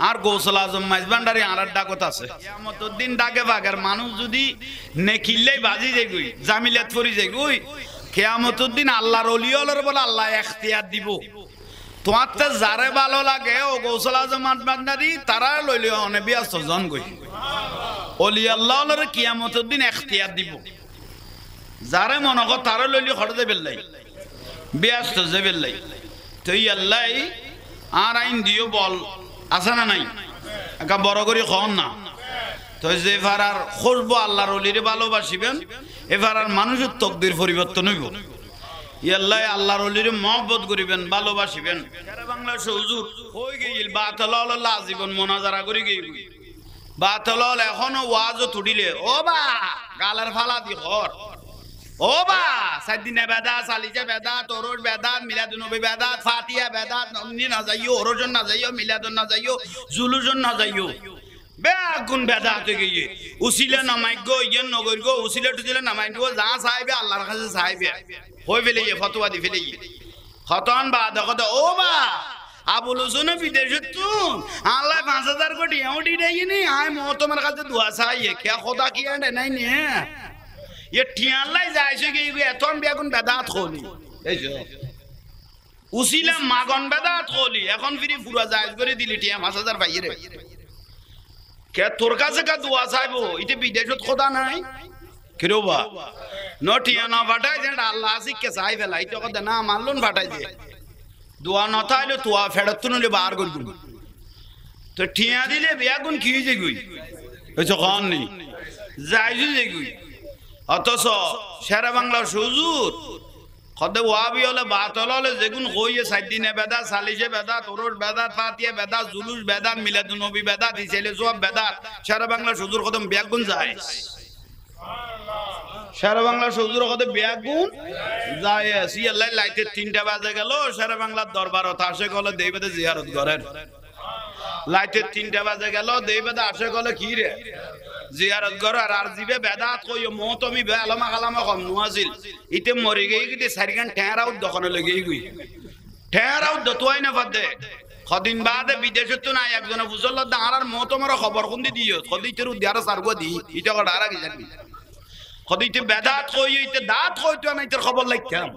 আর গৌসুল আজম মাইজবান্ডারি আর ডাকত আছে কিয়ামতের দিন ডাকে বাগের মানুষ যদি নেকিল্লেই বাজি যাই গই জামিলাত পরি যাই গই কিয়ামতের দিন আল্লাহর ওলিয়লের বলে আল্লাহ ইখতিয়ার দিব তোমার তো যারে ভালো লাগে ও গৌসুল আজম মাইজবান্ডারি তারা লইলে অনে বিয়াস্ত জন গই ওলি আল্লাহর কিয়ামতের দিন ইখতিয়ার দিব যারে মনে কর তারা লইলে খড় দেবেল লাই বিয়াস্ত দেবেল লাই তো আল্লাহ আর আইন দিও বল আছে না নাই একা বড় করে খন না তো যে ফারার খুঁজবো আল্লাহর ওলিরে ভালোবাসিবেন এ ফারার মানুষের তকদির পরিবর্তন হইব ইয়াল্লাহ আল্লাহর ওলিরে মহব্বত করিবেন ভালোবাসিবেন বাংলা হুজুর হই গইল বাতল লাজীবন মোনাজারা করি গইল বাতল এখনো ওয়াজও তুডিলে ও বা গালার ফালা দি খর ও বা সাইদিনে বেদাত সালিজে বেদাত তরুজ বেদাত মিলাদুন নবী বেদাত ফাতিহা বেদাত নমনি না যাইও ওরজন না যাইও মিলাদুন না যাইও জুলুজন না যাইও বেগুন বেদাত গিয়ে উসিলে নামাইগো ইয়েন নগরগো উসিলে টুদিলে নামাইগো যা চাইবে আল্লাহর কাছে চাইবে হই ফেলে ফতোয়া দি ফেলে খতন বা দেখো ও বা আবুল হোসেন বিদেশে তুম আল্লাহ 5000 কোটি এমডি দেয়নি আয় মো তোমার কাছে দোয়া চাইয়ে কে খোদা কি আনে নাই নে ये ठियालाई जायसे कि एतम बेगुन बेदात खोली এইছো উসিলা মাগন বেদাত खोली এখন ফিরি পুরা জায়েজ করে দিলি টিয়া 5000 পাইরে কে তোর কাছে কা দোয়া চাইবো ইতে বিদেশত খোদা নাই কিরোবা নটিয়া না ফাটাই যে আল্লাহ আসিকে চাই ফেলাই তো কত না মানলুন ফাটাই দে দোয়া না তাইলে তোয়া ফেরতুনলে বার করবি তো টিয়া দিলে বেগুন কি হইছে গই এইছো কোন নি জায়েজ হইছে গই অথচ শেরা বাংলা হুজুর খদে ওয়াবি হলে বাতল হলে যেগুন কইয়ে সাইদিনে বেদাত সালিজে বেদাত তরুজ বেদাত ফাতিহা বেদাত জুলুস বেদাত মিলাদুন নবী বেদাত ইসেলে সব বেদাত শেরা বাংলা হুজুর কদম বেগুন যায় শেরা বাংলা হুজুর কদম বেগুন যায় সি আল্লাহ লাইতে 3টা বাজে গেল শেরা বাংলার দরবারত আসে গলে দেইবেদে জিয়ারত করেন লাইতে 3টা বাজে গেল দেইবেদে আসে গলে কি রে জিয়ারত কর আর জিবে বেদাত কইও মতমি বে আলমা কালামা কম নুয়াজিল ইতে মরি গই গিতে সারিগান ঠেরাও দখনে লাগি গই ঠেরাও দতোই না বাদে কদিন বাদে বিদেশে তো নাই একজন বুঝল দাঁড়ার মতমর খবর কোনদি দিও কদিতের উদ্যার সারগো দি ইটা কডারা কি জানি কদিতে বেদাত কই ইতে দাঁত কই তো নাই তোর খবর লাইতাম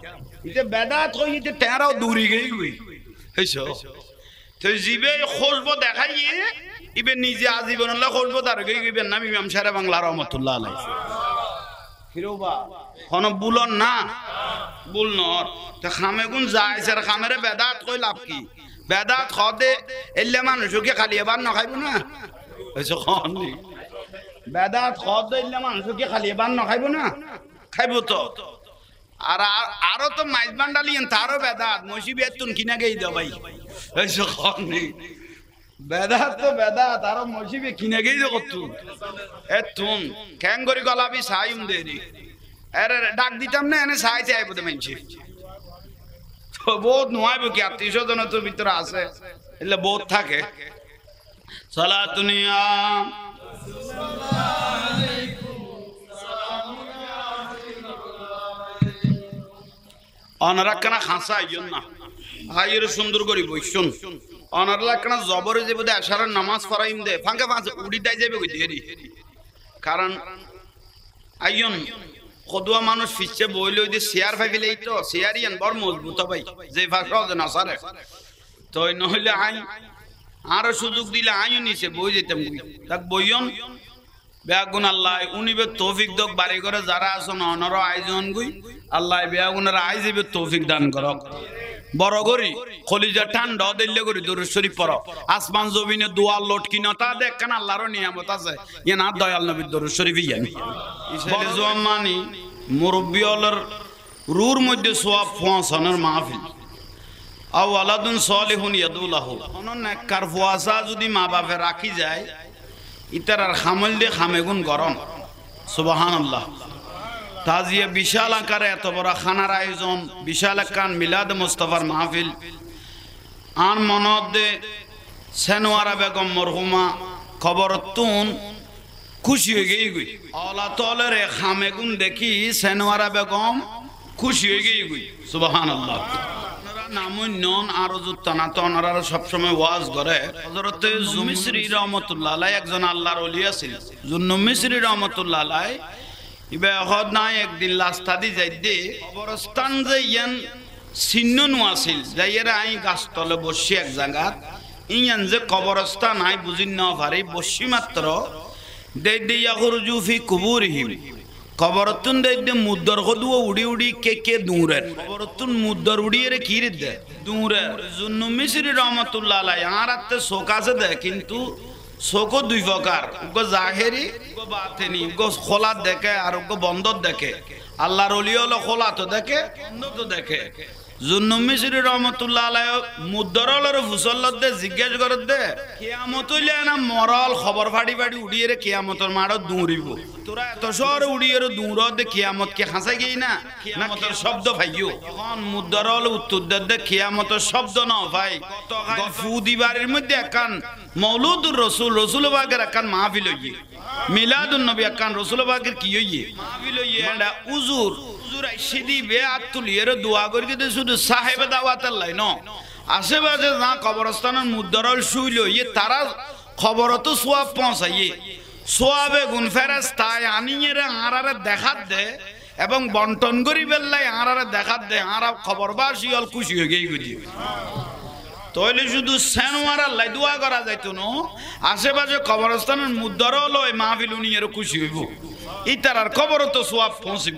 ইতে বেদাত কই ইতে ঠেরাও দূরি গই হইছো তো জিবে খুশবো দেখাইয়ে ইবে নিজে আজীবন আল্লাহ করব তার গইবেন নাম ইমাম শেরা বাংলা রহমাতুল্লাহ আলাইহি কিরোবা কোন বুলন না বুলনর তে খামে গুন যায় স্যার খামেরে বেদাত কই লাভ কি বেদাত খদে এলে মানুষকে খালি এবার না খাইবো না এসো কোন নি বেদাত খদে এলে মানুষকে খালি এবার না খাইবো না খাইবো তো আর আরো তো মাইজবান্ডালিয়েন তারও বেদাত মসজিদ তুন কিনা গই দাও ভাই এসো কোন নি বেদাত তো বেদাত আর মসজিদে কিনে গেই কতু এতুন কেন করি গলাবি সাইম দেরি আরে ডাক দিতাম না এনে সাইতে আইবো তো মানছি তো বহুত নয়ব কি 300 জন তো ভিতরে আছে এলে বহুত থাকে সালাতুনিয়া অনরাকনা খাসা আইয়ন না হাইয়ের সুন্দর করি বইছুন অনার লাকনা জবরে যে বদে আশারার নামাজ পড়াইম দে ফাঁকে ফাঁকে উড়ি দাই যাবে কই দেরি কারণ আইয়ন কদুয়া মানুষ ফিচ্ছে বইলে ওই যে শেয়ার ফাইলেই তো শেয়ারিয়ান বড় মজবুত ভাই যে ভাষা যে নাসারে তো নইলে আই আরো সুযোগ দিলে আইও নিছে বই যেতাম তাক বইয়ন বেগুন আল্লাহ উনিবে তৌফিক দক বাড়ি করে যারা আছেন অনর আয়োজন গুই আল্লাহ বেগুনের আইজিবে তৌফিক দান করক বড় গরি খলিজা ঠান্ডা দিল্লে গরি দরুদ শরীফ পড়ো আসমান জমিনে দোয়া লটকি নতা দেখেন আল্লাহর নিয়ামত আছে ইয়ে না দয়াল নবীর দরুদ শরীফই জানি ইসলে জমানি মুরব্বি হলর রুর মধ্যে সোয়াব ফোয়াসানের মাহফিল আও আলাদুন সালিহুন ইয়াদুলাহু অনন নেককার ফুয়াসা যদি মা বাপে রাখি যায় ইতার আর খামল দিয়ে খামেগুন গরম সুবহানাল্লাহ তাজিয়া বিশাল আকারে এত বড় খানার আয়োজন বিশাল আকার মিলাদ মুস্তাফার মাহফিল আর মনদে সেনওয়ারা বেগম মরহুমা খবর তুন খুশি হয়ে গই আলা তলের খামেগুন দেখি সেনওয়ারা বেগম খুশি হয়ে গই সুবহানাল্লাহ আপনারা নামুন নন আর যুত্তানা তো ওনারা সব সময় ওয়াজ করে হযরত জুমিসরি রহমাতুল্লাহ আলাইহি একজন আল্লাহর ওলি ছিল জুন্নুমিসরি রহমাতুল্লাহ আলাইহি ইবে হদ নাই একদিন রাস্তা দি যাইতে কবরস্থান যে ইয়ান চিহ্ন আছিল যাইরা আই গাছতলে বসি এক জায়গা ইয়ান যে কবরস্থান আই বুঝিন না পারি বসি মাত্র দে দিয়া খুরজু ফি কুবুরহিম কবরতুন দে মুদ্দর কদুও উড়ি উড়ি কে দূরের কবরতুন মুদ্দর উড়িয়ে রে কিরে দে দূরের জুন্নুমিসরি রহমাতুল্লাহ আলাইহি আর আতে শোক আছে দে কিন্তু শোক দুই প্রকার গো জাহেরি গো বাতেনি গো খোলা দেখে আর গো বন্ধ দেখে আল্লাহর ওলি হলো খোলা তো দেখে বন্ধ তো দেখে জুন্নুমিসরি রহমাতুল্লাহ আলাইহি মুদ্দরলর ফুসল্লত দে জিজ্ঞেস করে দে কিয়ামত হইলে না মরল খবর ফাড়ি ফাড়ি উড়িয়ে রে কিয়ামতের মাড় দৌড়িব তোরা এত শহর উড়িয়ে রে দৌড় দে কিয়ামত কে হাসাই গই না কিয়ামতের শব্দ ভাইও এখন মুদ্দরল উত্তর দে কিয়ামতের শব্দ না ভাই ফু দিবারের মধ্যে একান মৌলুদুর রসুল পাকের একান মাহফিল হইয়ে মিলাদুন নবী একান রসুল পাকের কি হইয়ে মাহফিল হইয়ে এটা উজুর সিদি বে আতুলিয়ের দোয়া করি শুধু সাহেব দাওয়াতের লাই ন আশেপাশে না কবরস্থানের মুদ্দরল শুইল ইয়ে তারা খবর তো সোয়াব পৌঁছাইয়ে সোয়াবে গুন ফেরেশতায় আনিয়ে রে আরারে দেখাত দে এবং বন্টন করি বেল্লাই আরারে দেখাত দে আরা খবর বাসি অল খুশি হয়ে গেই গুজি তাহলে শুধু সেনওয়ার আল্লাহ দোয়া করা যাইতো না আশেপাশে কবরস্থানের মুদ্দরল ওই মাহফিল উনিয়ের খুশি হইব ই তারার খবর তো সোয়াব পৌঁছিব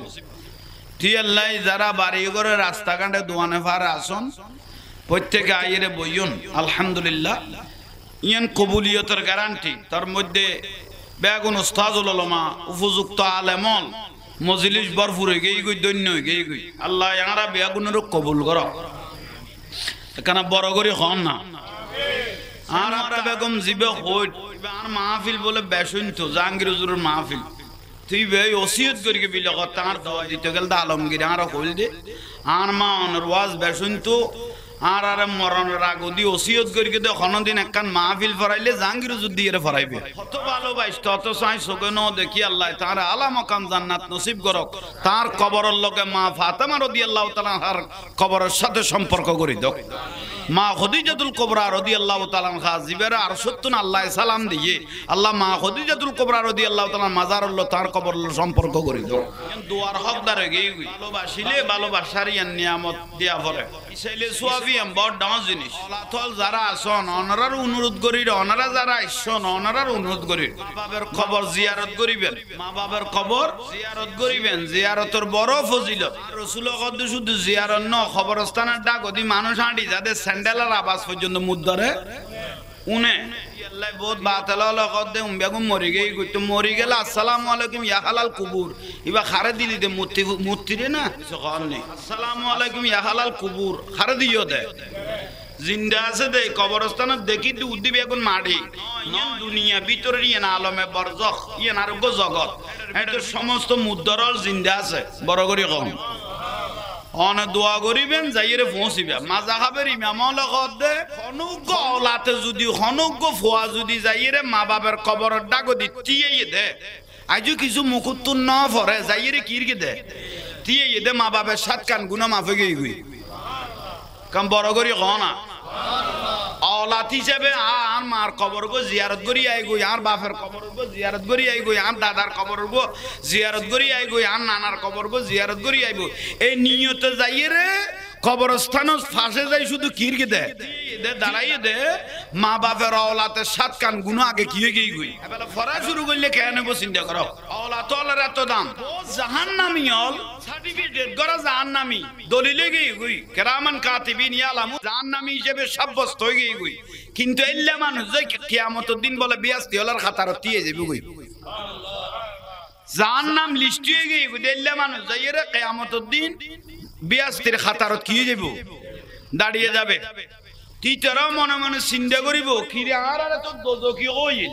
আল্লাহ যারা বাড়ি করে রাস্তাঘাটে দোয়ানে ফারে আসন প্রত্যেকে আইরে বইয়ন আলহামদুলিল্লাহ ইয়ান কবুলিয়তের গ্যারান্টি তার মধ্যে বেগুন উস্তাজুল উলামা উপযুক্ত আলেমল মজলিস ভরপুর হয়ে গই গই দৈন্য হয়ে গই গই আল্লাহ ইয়ারা বেগুনের কবুল করো এখানে বড় করে হন না আর আমরা বেগম জিবে হই আর মাহফিল বলে বেশুন তো জাহাঙ্গীর হুজুরের মাহফিল তুই বে ওসিয়ত করি বিলে তার দোয়া দিতে গেল আলমগীর আর কইল দে আর মা অনর ওয়াজ বেশুন তো আর আর মরণের আগ দি ওসিয়ত করি দে কোনদিন একখান মাহফিল ফরাইলে জাহাঙ্গীর হুজুর দিয়ে ফরাইবে কত ভালোবাস তত চাই চোখে ন দেখি আল্লাহ তার আলা মাকাম জান্নাত নসিব করক তার কবরের লগে মা ফাতেমা রাদিয়াল্লাহু তাআলার কবরের সাথে সম্পর্ক করি দাও মা খদিজাতুল কুবরা রাদিয়াল্লাহু তাআলা আনহা জিবের আরশতুন আল্লাহ সালাম দিয়ে আল্লাহ মা খদিজাতুল কুবরা রাদিয়াল্লাহু তাআলা মাজারুল্লাহ তার কবরের সম্পর্ক করি দাও দুয়ার হকদার হয়ে গই ভালোবাসিলে ভালোবাসার নিয়ামত দেয়া পড়ে ইসাইলে সুয়াবিয়াম বড় দাম জিনিস আল্লাহ যারা আসন অনারার অনুরোধ করি অনারা যারা আসন অনারার অনুরোধ করি বাবার খবর জিয়ারত করিবেন মা বাবার খবর জিয়ারত করিবেন জিয়ারতের বড় ফজিলত রাসূলুল্লাহ কদ্দু শুধু জিয়ারত ন খবরস্থানের ডাক দি মানুষ আঁটি যাদের স্যান্ডেলের আওয়াজ পর্যন্ত মুদ্দরে উনে আল্লাহ বহুত বাতালা কদ্দে বেগম মরি গই তো মরি গেল আসসালামু আলাইকুম ইয়া হালাল কুবুর ইবা খারে দিলি দে মূর্তি রে না সকাল নেই আসসালামু আলাইকুম ইয়া হালাল কুবুর খারে দিও দে জিন্দা আছে দে কবরস্থানে দেখি দি উদ্দি বেগুন মাড়ি ন দুনিয়া ভিতরে ইয়া আলমে বরজখ ইয়া আরোগ্য জগৎ এটা সমস্ত মুদ্দরল জিন্দা আছে বড় করে কম অনে দোয়া করিবেন যাইরে পৌঁছিবে মাজাহাবের ইমামল কদে অনুজ্ঞ ওলাতে যদি অনুজ্ঞ ফোয়া যদি যাইরে মা বাবার কবরের ডাক দিতিয়ে দে আজও কিছু মুকুত্তুন ন ফরে যাইরে কিরকে দে তিয়ে দে মা বাবার সাত কান গুনাহ মাফে গই গই কাম বড় করি কনা औलाद हिसाबे आर मार कबर को जियारत करी आई गई आर बाफर कबर को जियारत करी आई गई आर दादार कबर को जियारत करी आई गई आर नानार कबर को जियारत करी आई गई ए नियत जाइए रे কবরস্থান ফাঁসে যাই শুধু কিরকে দে দাঁড়াইয়ে দে মা বাপের অওলাতের সাত কান গুনাহ আগে কি হয়ে গই এবেলা ফরা শুরু করলে কেন নেব চিন্তা করো অওলাত হলের এত দাম জাহান্নামী হল সার্টিফিকেট গরা জাহান্নামী দলিলে গই কেরামান কাতিবিন ইয়ালামু জাহান্নামী হিসেবে সাব্যস্ত হয়ে গই কিন্তু এল্লা মানুষ যে কিয়ামতের দিন বলে বিয়াস্তি হলার খাতারত দিয়ে যাবে গই জাহান্নাম লিস্ট হয়ে গই এল্লা মানুষ যাইরে কিয়ামতের দিন বিয়াস্তির খাতারত কি যাব দাঁড়িয়ে যাবে টিচারও মনে মনে চিন্তা করিব কিরে আর তো দোজকি হইল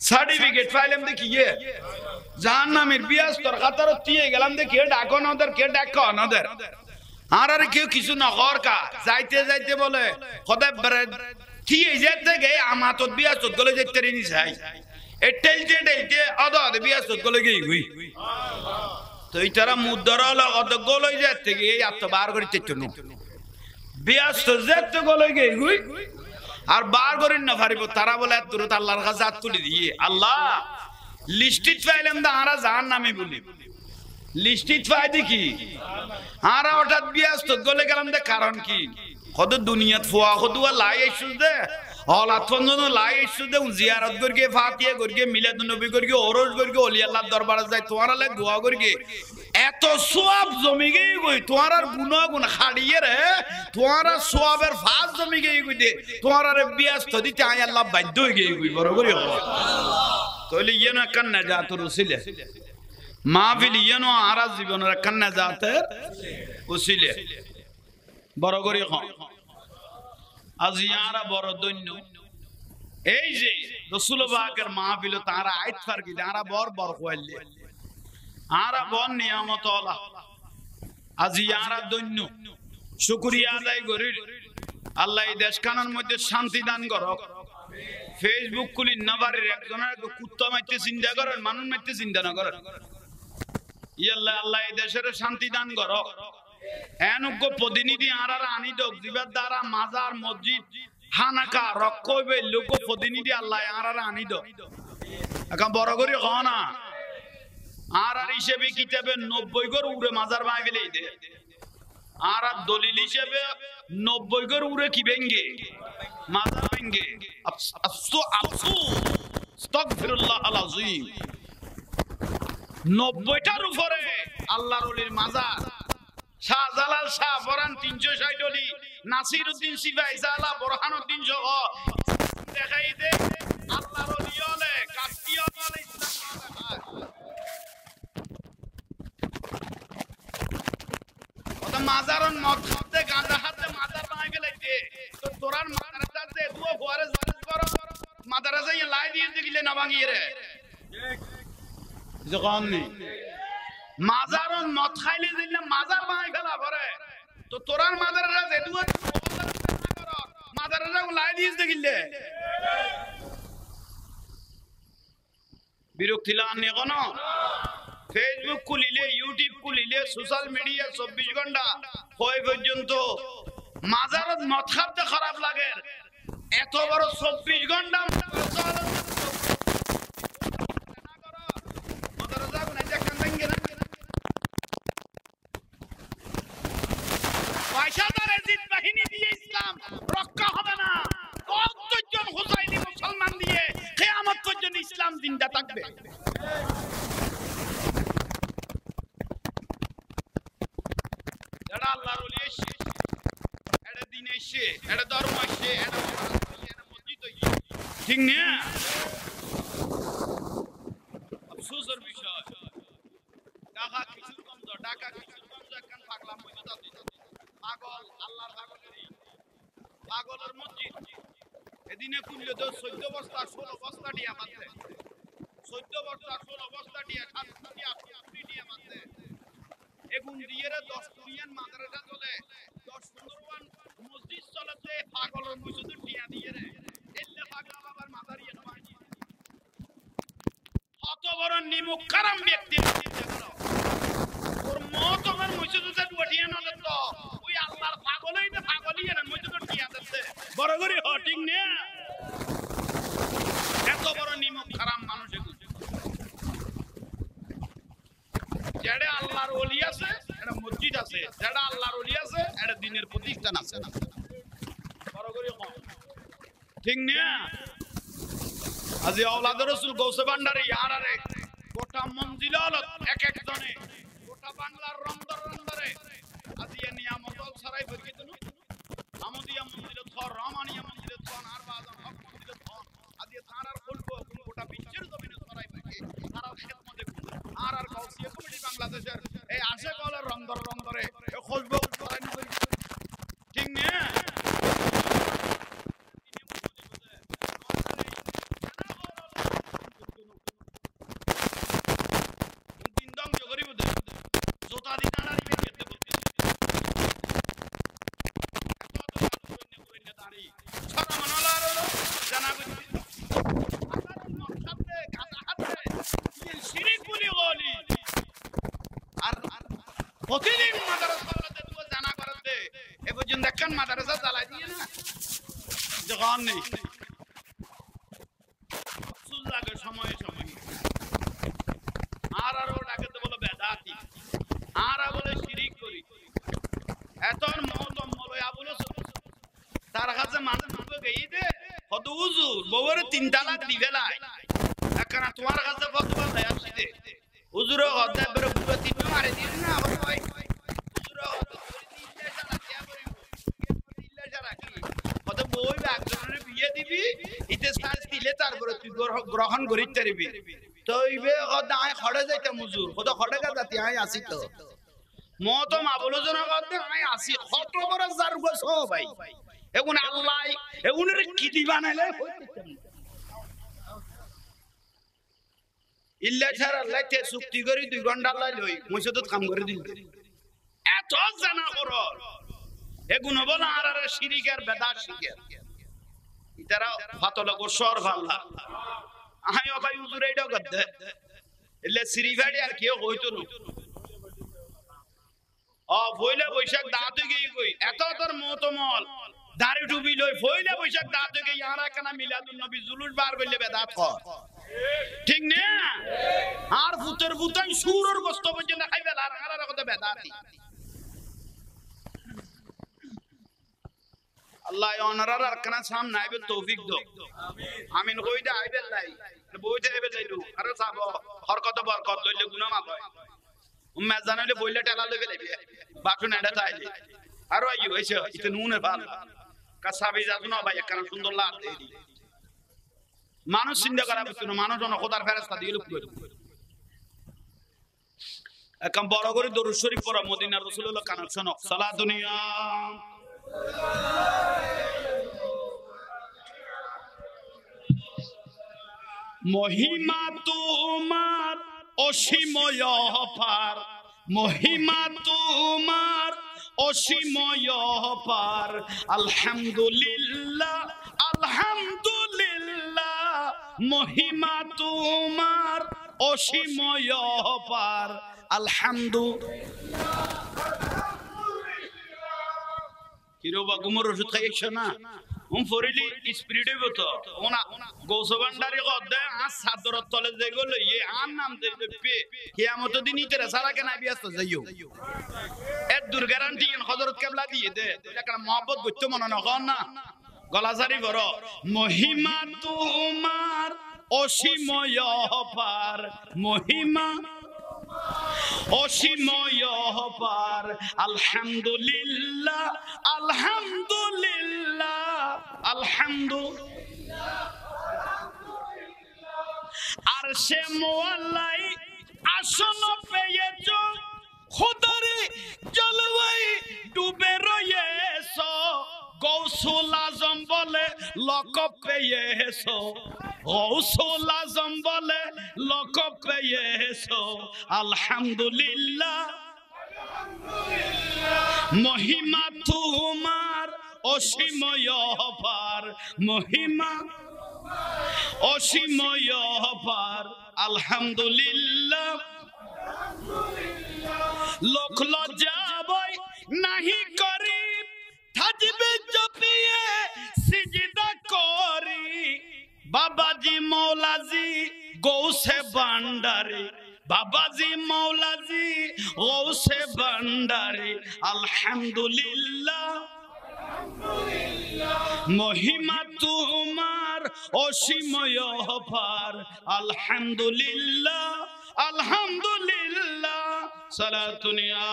সার্টিফিকেট পাইলাম দেখিয়ে জাহান্নামের বিয়াস্তর খাতারত দিয়ে গেলাম দেখি ডাকো নদের কে ডাকো নদের আর কেউ কিছু না করকা যাইতে যাইতে বলে খোদায় ঠিক যেতে গে আমাতত বিয়াস্তত গলে যেতে নি চাই এটাইতে এটাইতে আদা বিয়াস্তত গলে গই গই তো এই তারা মুদ্রা হলো অত গোল হয়ে যায় থেকে এই আত্ম বার করে চেতন ব্যস্ত যেতে গলে গই আর বার করেন না পারিব তারা বলে তুরত আল্লাহর কাছে হাত তুলে দিয়ে আল্লাহ লিস্টিত পাইলাম দা আরা জাহান্নামে বলি লিস্টিত পাই দেখি আরা হঠাৎ ব্যস্ত গলে গেলাম দে কারণ কি কত দুনিয়াত ফুয়া কদুয়া লাই আইসু দে অলাথন লাই আইসু দে জিয়ারত করকে ফাতিহা করকে মিলাদুন নবী করকে ওরস করকে ওলি আল্লাহর দরবারে যায় তোমারা লে দোয়া করকে এত সওয়াব জমি গই কই তোমার আর গুনাহ খাড়িয়ে রে তোমার সওয়াবের ফাজ জমি গই কই দে তোমার আর ব্যস্ত দিতে আই আল্লাহ বাধ্য হই গই কই বড় করি সুবহানাল্লাহ তাহলে ইয়েনা কান্না জাতুর উসিলে মাহফিল ইয়েনো আরা জীবনের কান্না জাতের উসিলে বড় করি খন আজ ইয়ারা বড় দৈন্য এই যে রাসূল পাকের মাহফিল তারা আইত ফারকি তারা বড় বড় কইলে আরা বন নিয়ামত আল্লাহ আজ ইয়ারা দৈন্য শুকরিয়া আদায় করি আল্লাহ এই দেশখানের মধ্যে শান্তি দান করক ফেসবুক খুলি নবারের একজনের কুত্তা মাইতে চিন্তা করেন মানুষ মাইতে চিন্তা না করেন ইয়াল্লাহ আল্লাহ এই দেশের শান্তি দান করক এনজ্ঞ প্রতিনিধি আরার আনি দক দিবার দ্বারা মাজার মসজিদ হানাকা রক্ষবে লোক প্রতিনিধি আল্লাহ আরার আনি দক এখন বড় করে হ না আর হিসেবে কিতাবে 90 গর উড়ে মাজার বাই ফেলে দে আর দলিল হিসেবে 90 গর উড়ে কি ভেঙ্গে মাজার ভেঙ্গে আস্তাগফিরুল্লাহ আল আযীম 90টার উপরে আল্লাহর ওলির মাজার শাহজালাল শাহ ফরান 360 ওলি নাসিরউদ্দিন সিবাই জালা বুরহানুদ্দিন সহ দেখাই দে আল্লাহর ওলি হলে কাফিয়া বলে ইসলাম ওটা মাজারন মত করতে গাঁজা হাতে মাজার বানাই গেলাইতে তো তোরার মাদ্রাসাতে দুও ফোয়ারে জালেজ করো মাদ্রাসায় লাই দিয়ে দিলে না ভাঙিয়ে রে ঠিক যখন নি মাজারন মত খাইলে দিলে মাজার বানাই ফেলা পরে তো তোরার মাজারেরা যে দুও মাজারেরা লাই দিয়ে দিলে বিরক্তি লাগনে কোন ফেসবুক খুলিলে ইউটিউব খুলিলে সোশ্যাল মিডিয়া 24 ঘন্টা কই পর্যন্ত মাজারত মত খাতে খারাপ লাগে এত বড় 24 ঘন্টা পয়সাদার জিত বাহিনী দিয়ে ইসলাম রক্ষা হবে না কতজন হুসাইনি মুসলমান দিয়ে কিয়ামত পর্যন্ত ইসলাম জিন্দা থাকবে আল্লাহর ওলি এসে এটা দিন এসে এটা ধর্ম এসে এটা মসজিদ হইছে ঠিক না আফসোসের বিষয় টাকা কিছু কম দাও টাকা কিছু কম দাও কান পাগলা মসজিদ আছে পাগল আল্লাহর পাগলের মসজিদ এদিনে কুললে তো 14 বস্তা 16 বস্তা দিয়া মারতে 14 বস্তা 16 বস্তা দিয়া 7 দিয়া 8 দিয়া মারতে এগুন দিয়েরে 10 কুরিয়ান মাদ্রাসা চলে 10-15 মসজিদ চলেছে পাগলের মসজিদ টিয়া দিয়েরে এল্লে পাগলা বাবার মাদারিয়ে নমাজি কত বড় নিমুখ কারাম ব্যক্তি ওর মত আমার মসজিদে দুটিয়া না তো ওই আল্লাহর পাগলই না পাগলই না মসজিদ টিয়া দিতে বড় করে হটিং না এত বড় নিমুখ কারাম মানুষ যেটা আল্লাহর ওলি আছে এটা মসজিদ আছে যেটা আল্লাহর ওলি আছে এটা দ্বীনের প্রতিষ্ঠান আছে বড় করে কম ঠিক না আজ আওলাদ রাসূল গৌসে ভান্ডারী ইয়ারারে গোটা মঞ্জিল আলত এক এক জনে গোটা বাংলার রন্দরে আজ ইয়া নিয়ামত ছড়াই ফিরকি তো আমদিয়া মঞ্জিল থর রহমানিয়া মঞ্জিল থর আর বাজার হক মঞ্জিল থর আজ ইয়া তারার খুলবো গোটা বিশ্বের জমিনে ছড়াই ফিরকি তারার খেদমতে আর গাউসিয়া কমিটি বাংলাদেশের এই আশে কলের রন্দরে খুলবো ঠিক না প্রতিদিন মাদ্রাসাতে তুই জানা করতে এ পর্যন্ত একখান মাদ্রাসা চালাই দিয়ে না যখন নেই সুল লাগে সময়ে সময়ে আর ওটাকে তো বলো বেদাতি আর বলে শিরিক করি এত মহতম বলো বলো তার কাছে মানুষ গেই দে কত হুজুর বউয়ের 3 তালাক দিবে লাই এখন তোমার কাছে ফতোয়া দেয় আসি দে হুজুর হদ্দা বড় পুরো 3 মারে দিন না ভাই হুজুর কত বই একজনের বিয়ে দিবি ইতে সাজ দিলে তারপরে তুই গ্রহণ করিতে পারবি তো ইবে কত আয় খড়ে যাইতে হুজুর কত খড়ে গাতি আয় আসি তো মতম আবলোচনা করতে আয় আসি কত বড় জার গোছ ভাই এখন আল্লাহ এগুনের কি দি বানাইলে ইল্লা ছাড়া আল্লাহ তে চুক্তি করি 2 ঘন্টা আল্লাহ লই মসজিদত কাম করে দিল এত জানা করো এগুন বলা আর শিরিকের বেদাত শিরকের ইতারা ফাতলা গোসর ভাল্লা আয় ভাই হুজুর এইটা করতে এলে শ্রীভাড়ি আর কেউ হইতো না পয়লা বৈশাখ দাঁত গিয়ে কই এত তোর মতমল দাড়ি টুপি লই পয়লা বৈশাখ দাঁত গিয়ে ইয়ারা কানা মিলাদুন নবী জুলুস বার করলে বেদাত কর ঠিক না আর ভূতের ভূতাই সুরের গোস্ত পর্যন্ত খাইবে আর আর কথা বেদাতি আল্লাহ অনারার আর কানা সামনে আইবে তৌফিক দাও আমিন কইদা আইবে লাই বইতে আইবে যাইলু আর সাব হরকত বরকত লইলে গুনাহ মাফ হয় উম্মা জানাইলে বইলে টেলা লইবে লাইবে বাটু নেডা চাইলে আর আইও হইছে ইতে নুনে ভাল কাসাবি যাজনা ভাই একখানা সুন্দর লাগ দেই মানুষ চিন্তা করা বুঝতো না মানুষ জন খোদার ফেরেশতা দিয়ে লুক করে একম বড় করে দরুদ শরীফ পড়া মদিনার রাসূলুল্লাহ কানেকশন সালাতুনিয়া মহিমা তোমার অসীময় পার মহিমা তোমার অসীময় পার আলহামদুলিল্লাহ আলহামদুলিল্লাহ মহিমা তোমার অসীময় পার আলহামদুলিল্লাহ কিরবা গুমর ওষুধ খাইছ না ফরিলি স্পিরিটে বতো ওনা গোসবান্ডারি গদে আস সাদরত তলে যাইগো লইয়ে আন নাম দেবে পে কিয়ামত দিন ইতরা সারা কেনা বিয়াস্ত যাইও এর দূর গ্যারান্টি হযরত কেবলা দিয়ে দে এটা মহব্বত গত্য মন না কোন না গলাজারি বড় মহিমা তোমার অসীময় পার মহিমা অসীময় পার আলহামদুলিল্লাহ আলহামদুলিল্লাহ আলহামদুলিল্লাহ আরশে মুআল্লাই আসন পেয়েছ খোদারে জলওয়াই ডুবে রয়েছো গৌসুল আজম বলে লকব পেয়েছো গৌসুল আজম বলে লকব পেয়েছো আলহামদুলিল্লাহ মহিমা তোমার অসীময় পার মহিমা অসীময় পার আলহামদুলিল্লাহ লোক লজ্জা বই নাহি করি থাকবে জপিয়ে সিজদা করি বাবাজি মৌলাজি গৌসে ভান্ডারে বাবাজি মৌলাজি গৌসে ভান্ডারে আলহামদুলিল্লাহ মহিমা তোমার অসীময় পার আলহামদুলিল্লাহ আলহামদুলিল্লাহ সালাতুনিয়া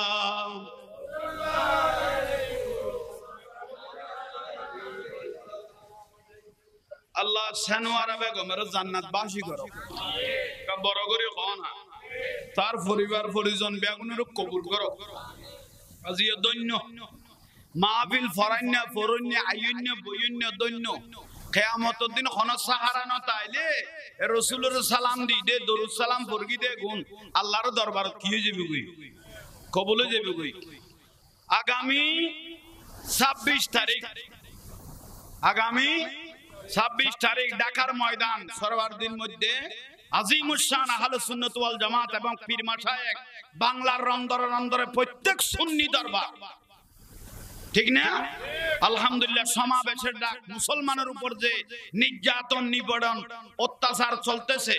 আল্লাহ সানোয়ারা বেগমের জান্নাত বাসী করো বড় করে কোনা তার পরিবার পরিজন বেগুনের কবুল করো আজিয়া দৈন্য মাহফিল ফরান্য ফরন্য আয়ন্য বয়ন্য দৈন্য কিয়ামতের দিন কোন সাহারা না তাইলে রাসূলের সালাম দি দে দরুদ সালাম ফরগি দে গুণ আল্লাহর দরবারত কি হয়ে যাবে কই কবুল হয়ে যাবে কই আগামী 26 তারিখ আগামী 26 তারিখ ঢাকার ময়দান সরওয়ারদিন মধ্যে আজিমুস শান আহলে সুন্নাত ওয়াল জামাত এবং পীর মাশায়েখ বাংলার রন্দরে রন্দরে প্রত্যেক সুন্নি দরবার ঠিক না? আলহামদুলিল্লাহ সমাবেশের ডাক, মুসলমানের উপর যে নির্যাতন নিপীড়ন অত্যাচার চলতেছে,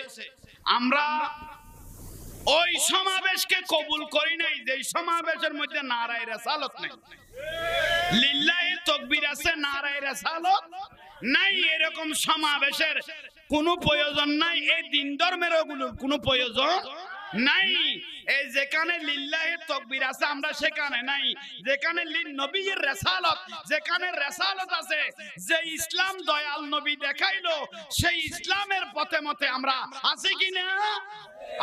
আমরা ওই সমাবেশকে কবুল করি নাই যে সমাবেশের মধ্যে নারায়ে রিসালাত নাই, লিল্লাহি তাকবীর আছে, নারায়ে রিসালাত নাই। এরকম সমাবেশের কোনো প্রয়োজন নাই, এই দিন ধর্মের ওগুলোর কোনো প্রয়োজন নাই। এই যেখানে লিল্লাহি তাকবীর আছে আমরা সেখানে নাই, যেখানে নবীর রিসালাত, যেখানে রিসালাত আছে, যে ইসলাম দয়াল নবী দেখাইলো সেই ইসলামের পথে মতে আমরা আছি কিনা?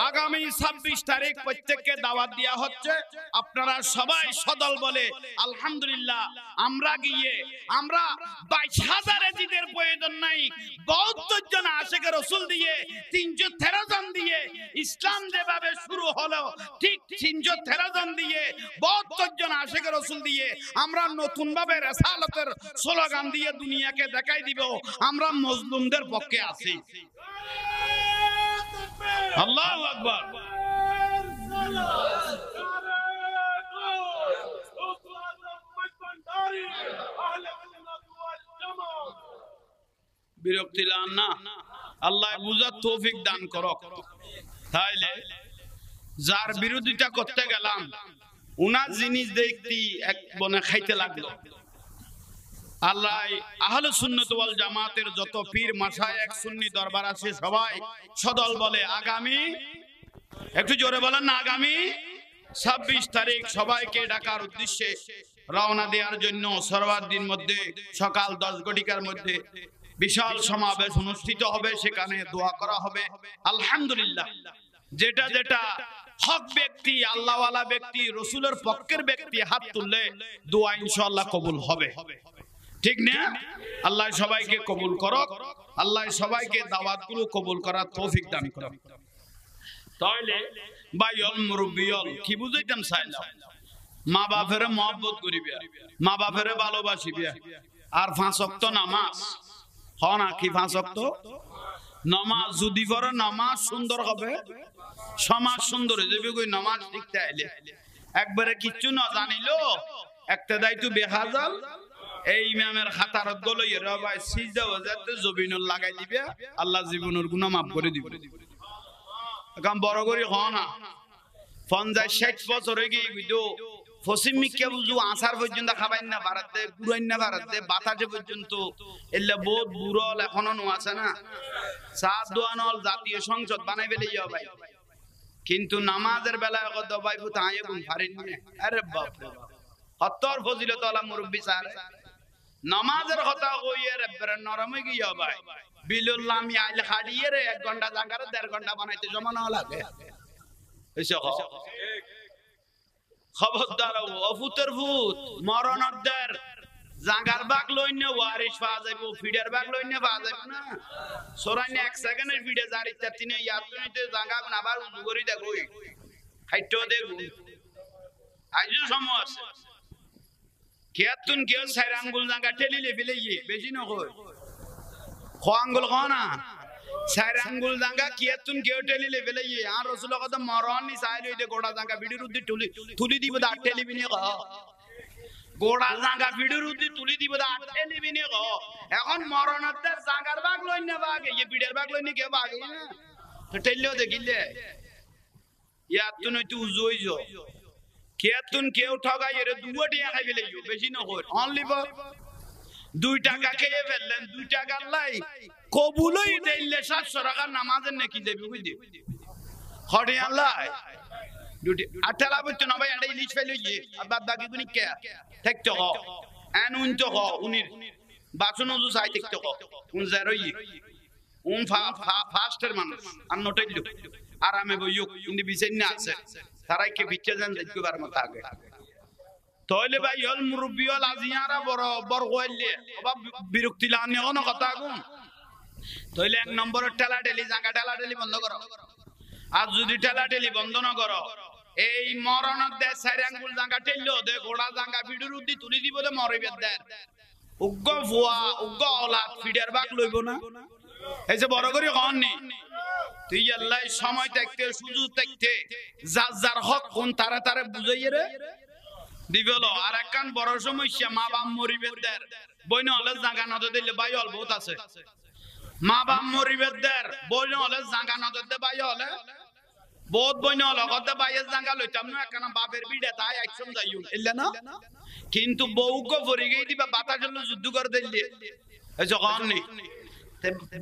আগামী 26 তারিখ প্রত্যেককে দাওয়াত দেওয়া হচ্ছে, আপনারা সবাই সদল বলে আলহামদুলিল্লাহ আমরা গিয়ে, আমরা 22,000 এজিদের প্রয়োজন নাই, 72 জন আশিকে রাসূল দিয়ে 313 জন দিয়ে ইসলাম যেভাবে শুরু হলো ঠিক 313 জন দিয়ে 72 জন আশিকে রাসূল দিয়ে আমরা নতুন ভাবে রিসালাতের স্লোগান দিয়ে দুনিয়াকে দেখাই দিব আমরা মজলুমদের পক্ষে আছি। আল্লাহু আকবার। বিরক্তি লান না, আল্লাহ বুঝার তৌফিক দান করুক। তাইলে যার বিরোধিতা করতে গেলাম উনার জিনিস দেখতি এক বনে খাইতে লাগলো। আল্লাহ আহলে সুন্নাত ওয়াল জামাতের যত পীর মাশায়েখ সুন্নি দরবার আছে সবাই সদল বলে আগামী, একটু জোরে বলেন না, আগামী 26 তারিখ সবাইকে ডাকার উদ্দেশ্যে রওনা দেওয়ার জন্য সরওয়ারদিন মধ্যে সকাল 10 ঘটিকার মধ্যে বিশাল সমাবেশ অনুষ্ঠিত হবে, সেখানে দোয়া করা হবে। আলহামদুলিল্লাহ যেটা যেটা হক ব্যক্তি, আল্লাহওয়ালা ব্যক্তি, রসুলের পক্ষের ব্যক্তি হাত তুললে দোয়া ইনশাআল্লাহ কবুল হবে, ঠিক না? আল্লাহ সবাইকে কবুল করুক, আল্লাহ সবাইকে দাওয়াতগুলো কবুল করার তৌফিক দান করুক। তাহলে ভাইয়ল মুরব্বিয়ল কি বুঝাইতাম চাইলাম, মা বাপের মহব্বত করিবে, মা বাপের ভালোবাসিবে, আর 5 ওয়াক্ত নামাজ হয় না কি? 5 ওয়াক্ত নামাজ যদি পড়ে নামাজ সুন্দর হবে, সমাজ সুন্দর হয়ে যাবে। কই নামাজ শিখতে আইলে একবারে কিচ্ছু না জানিলো একটা দায়িত্ব বেহাজাল এই ইমামের খাতার গলই রবাই সিজদা ওজাতে জবিনুল লাগাই দিবে, আল্লাহ জীবনের গুনাহ maaf করে দিবে। এখন বড় করে হয় না 50-60 বছর হয়ে গিয়ে বিদো ফসিম মিকে বুঝু আসার পর্যন্ত খাবাই না ভারতে, পুরাই না ভারতে, বাতাসে পর্যন্ত এলে বহুত বুড়ল এখনো নো আছে না, সাত দোয়ানল জাতীয় সংসদ বানাই ফেলে যাও ভাই, কিন্তু নামাজের বেলায় কত ভাই পুতা আয়ে গুণ পারেন না। আরে বাপ রে বাপ, হত্তর ফজিলত আলা মুরব্বি স্যার নামাজের কথা কইয়ে রে নরমে গিয়া ভাই বিলুল্লাহ আমি আইল খাড়িয়ে রে 1 ঘন্টা জায়গারে 1.5 ঘন্টা বানাইতে জমা না লাগে। এসো খবরদার অফুতের ভূত মরণদের জাগার বাগ লইনে ওয়ারিশ পাওয়া যাইব, ফিডের বাগ লইনে পাওয়া যাইব না। সোরাইনে 1 সেকেন্ডের ফিডে জারি তিনে ইয়াতুনিতে জাগা আবার উজু করি দেখই খাইটো দেখু আইজু সময় আছে কেয়াতুন কেউ 4 আঙ্গুল জাগা ঠেলিলে ফেলে বেশি না কই খ আঙ্গুল খ না 4 আঙ্গুল জাগা কেয়াতুন কেউ ঠেলিলে ফেলে আর রাসূল কথা মরণ নি চাই লইতে গোড়া জাগা ভিডির উদ্দি তুলি দিব দা ঠেলিবি নি ক গোড়া জাগা ভিডির উদ্দি তুলি দিব দা ঠেলিবি নি ক। এখন মরণদের জাগার বাগ লইনে বাগ এই ভিডির বাগ লইনে কে বাগ না তো ঠেললেও দেখিলে ইয়াতুন হইতে উজু হইজো কেয়াতুন কেউ ঠগাই এর 2 টাকা খাই ফেলে বেশি না কই অনলি 2 টাকা খেয়ে ফেললেন 2 টাকা লাই কবুলই দেইলে 700 টাকা নামাজের নাকি দেবে বুঝি হড়ে আল্লাহ দুটি আঠালা বলতো না ভাই এটা ইলিশ ফেলে গিয়ে আবার বাকি গুনি কে ঠিক তো এন উন তো উনি বাসন উজু চাই ঠিক তো উন জারই উন ফাস্টার মানুষ আর নটাইলো আরামে বইও ইনি বিছেন না আছে তারাই কে বিচ্ছে যান দেখতে পার মত আগে তাইলে ভাই হল মুরব্বি হল আজিয়ারা বড় বড় কইলে বাবা বিরক্তি লানে কোন কথা গুন তাইলে 1 নম্বরের ঠেলাঠেলি জায়গা ঠেলাঠেলি বন্ধ করো, আর যদি ঠেলাঠেলি বন্ধ না করো এই মরণের দে 4 আঙ্গুল জায়গা ঠেললো দে গোড়া জায়গা ভিডির উদ্দি তুলি দিব দে মরইবে দে উগ্গ ফুয়া উগ্গ ওলাদ ফিডার বাক লইব না এই যে বড় করে কননি তুই আল্লাহ সময় দেখতে সুযোগ দেখতে যার যার হক কোন তারা তারা বুঝাইয়ে রে দিবেলো আর একখান বড় সমস্যা মা বাপ মরিবেদের বইন হলে জাগা নজর দিলে ভাই হল বহুত আছে মা বাপ মরিবেদের বইন হলে জাগা নজর দে ভাই হলে বহুত বইন হল কত ভাইয়ের জাগা লইতাম না একখান বাপের বিড়ে তাই একসম যাইও এলে না কিন্তু বউকে ভরে গিয়ে দিবা বাতাস জন্য যুদ্ধ করে দিলে যখন নেই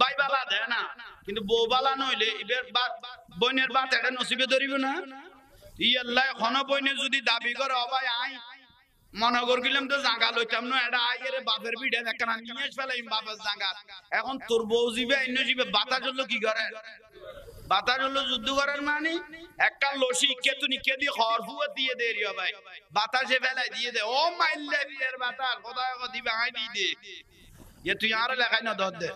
ভাই বালা দেয় না কিন্তু বউ বালা নইলে এবার বইনের বাত এটা নসিবে ধরিব না ই আল্লাহ এখনো বইনে যদি দাবি করে অবাই আই মনে করছিলাম তো জাগা লইতাম না এটা আইয়ের বাপের বিড়ে একখানা নিয়ে ফেলাইম বাপের জাগা এখন তোর বউ জিবে অন্য জিবে বাতাস হলো কি করে বাতাস হলো যুদ্ধ করার মানে একটা লসি কেতুনি কে দিয়ে হরফুয়া দিয়ে দে রিও ভাই বাতাসে ফেলাই দিয়ে দে ও মাইল্লা বিয়ের বাতাস কোথায় দিবে আই দিয়ে দে ये तू यार लगाई ना दौड़ दे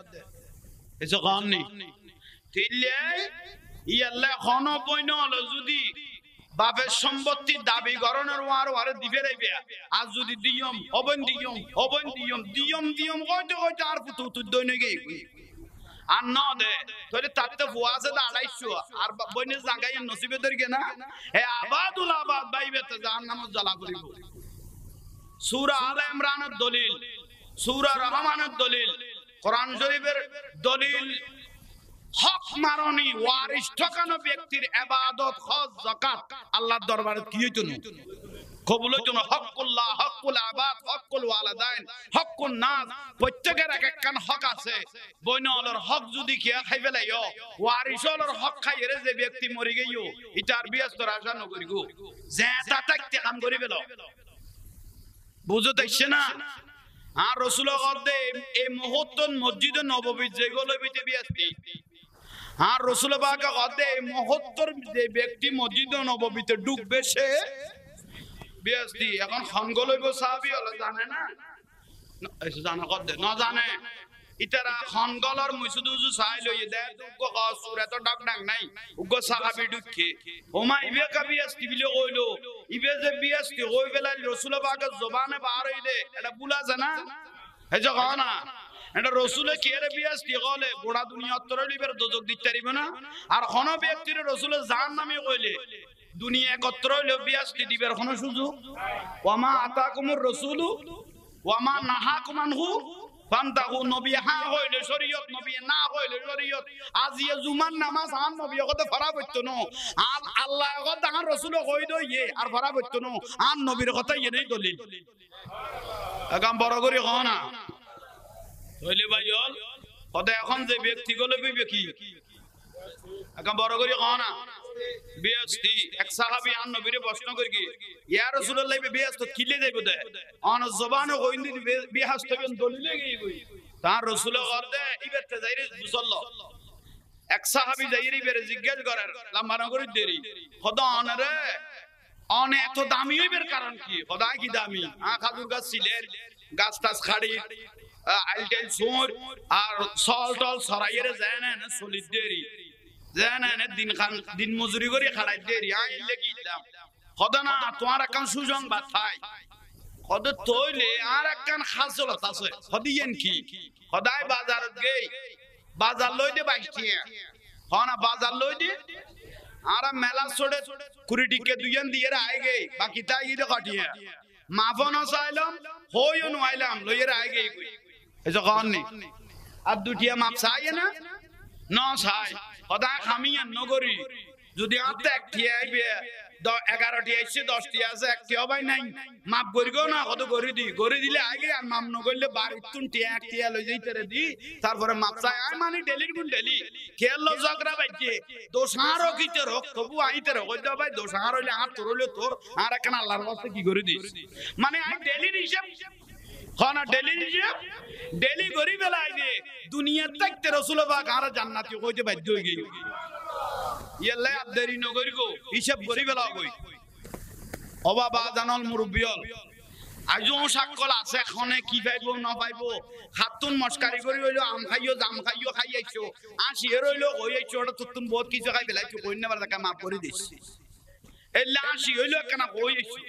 ऐसा कौन नहीं तिल्ले ये अल्लाह खाना पोइनो लो जुदी बापे संपत्ति दाबी गरनर वारे दिवे रे बिया आज जुदी दियम ओबन दियम कोई चार फुट तू दोने गई আর না দে তোরে তাতে ফুয়াছে দা 250 আর বইনে জায়গায় নসিবে ধরগে না এ আবাদুল আবাদ বাইবেতে জাহান্নাম জ্বালা করিব সূরা আলে ইমরানের দলিল সূরা রহমানের দলিল কোরআন শরীফের দলিল হক মারনি ওয়ারিস ঠকানো ব্যক্তির ইবাদত হজ যাকাত আল্লাহর দরবারে কি হইতো না কবুল হইতো না হকুল্লাহ হকুল আবাদ হকুল ওয়ালিদাইন হকুন নাস প্রত্যেকের এক একখান হক আছে বইনলর হক যদি কিয়া খাই ফেলাইও ওয়ারিসলর হক খাইরে যে ব্যক্তি মরি গইও ইটার বিয়াস তোর আশা নকরিগো যে তাতাকতে কাম করি ফেলো বুঝো দেখছ না আর রাসূল গদে এই মুহূর্তন মসজিদ নববী যেগুলো বিতে বিয়াস্তি আর রাসূল পাক গদে এই মুহূর্তর যে ব্যক্তি মসজিদ নববীতে ঢুকবে সে বিয়াস্তি এখন খানগলইব সাহাবী হলো জানে না এসে জানা গদে না জানে ইতারা খানগলর মুসুদুজু সাই লইয়ে দে উগ্গ কসুরে তো ডাক ডাক নাই উগ্গ সাহাবী ঢুকে ওমা ইবে কবি আস্তি বিলে কইলো ইবে যে বিয়াস্তি হই বেলা রাসূল পাকের জবানে বার হইলে এটা বুলা জানা হে জগানা এটা রাসূলে কি এর বিয়াস্তি কইলে গোড়া দুনিয়া অত্তরলিবের দোজক দিতে পারিব না আর কোন ব্যক্তির রাসূলে জাহান্নামে কইলে দুনিয়া একত্র হইলে বিয়াস্তি দিবের কোন সুযোগ ওয়ামা আতাকুমুর রাসূলু ওয়ামা নাহাকুম আনহু ফান্তাহু নবী হা হইলে শরীয়ত নবী না হইলে শরীয়ত আজিয়ে জুমার নামাজ আন নবী কত ফরা হইতো না আর আল্লাহ কত আর রাসূল কই দইয়ে আর ফরা হইতো না আর নবীর কথা ইয়ে দলিল আগাম বড় করে কও না হইলে ভাইল কত এখন যে ব্যক্তি গুলো বিবে কি আগাম বড় করে কও না বিয়াস্তি এক সাহাবী আর নবীর প্রশ্ন করি কি ইয়া রাসূলুল্লাহ বিয়াস্ত কিলে যাইব দে অন জবানে কইন দি বিয়াস্ত বেন দলিলে গই তার রাসূল করতে ইবেতে যাইরে মুসল্লা এক সাহাবী যাইরে বেরে জিজ্ঞাসা করার লম্বা করে দেরি খোদা অনরে অন এত দামি হইবের কারণ কি খোদা কি দামি খাজুর গাছ সিলের গাছ টাছ খাড়ি আইটেল সোর আর সল টল সরাইরে যায় না সলিড দেরি জানেন দিন মজুরি করে খাড়াই দেরি আইলে গিলাম খোদা না তোমার একখান সুসংবাদ থাই খোদা তইলে আর একখান খাসলত আছে খদিয়েন কি খোদাই বাজারত গই বাজার লই দে 22 টাকা হনা বাজার লই দে আর মেলা ছড়ে কুড়িটিকে দুইয়ান দিয়ে আই গই বাকি তাই ইদে কাটিয়া মাফন চাইলাম হইও নইলাম লইয়ের আই গই এই যে কোন নি আর দুটিয়া মাপ চাই না না চাই খোদা খামিয়া নগরী যদি আতে একটি আইবে 11টি আইছে 10টি আছে একটি হবাই নাই মাপ করিগো না কত গরি দিলে আগে আর মাপ ন করলে 12 একটি লই যাইতে রে দি তারপরে মাপ চাই আই মানে ডেলির গুণ ডেলি খেল জগরা বাইকে দোষারও কিতে রক তবু আইতে রে কইতে ভাই দোষার হইলে আর তোর হইলে তোর আর একখান আল্লাহর কাছে কি করে দিস মানে আই ডেলির হিসাব খানা ডেলি গরি বেলাই দে দুনিয়া তাকতে রাসূল পাক আর জান্নাতি কইতে বাধ্য হই গই ইয়াল্লা দেরি নগরি গো হিসাব গরি বেলা কই অবা বা জানল মুরব্বিয়ল আজও সাকল আছে এখনে কি পাইবো না পাইবো খাতুন মস্কারি করি হইলো আম খাইও জাম খাইও খাই আইছো আসি এর হইলো কই আইছো ওটা তুতুন বহুত কিছু খাই বেলাইছো কই না বার টাকা মাফ করে দিস এলা আসি হইলো কেন কই আইছো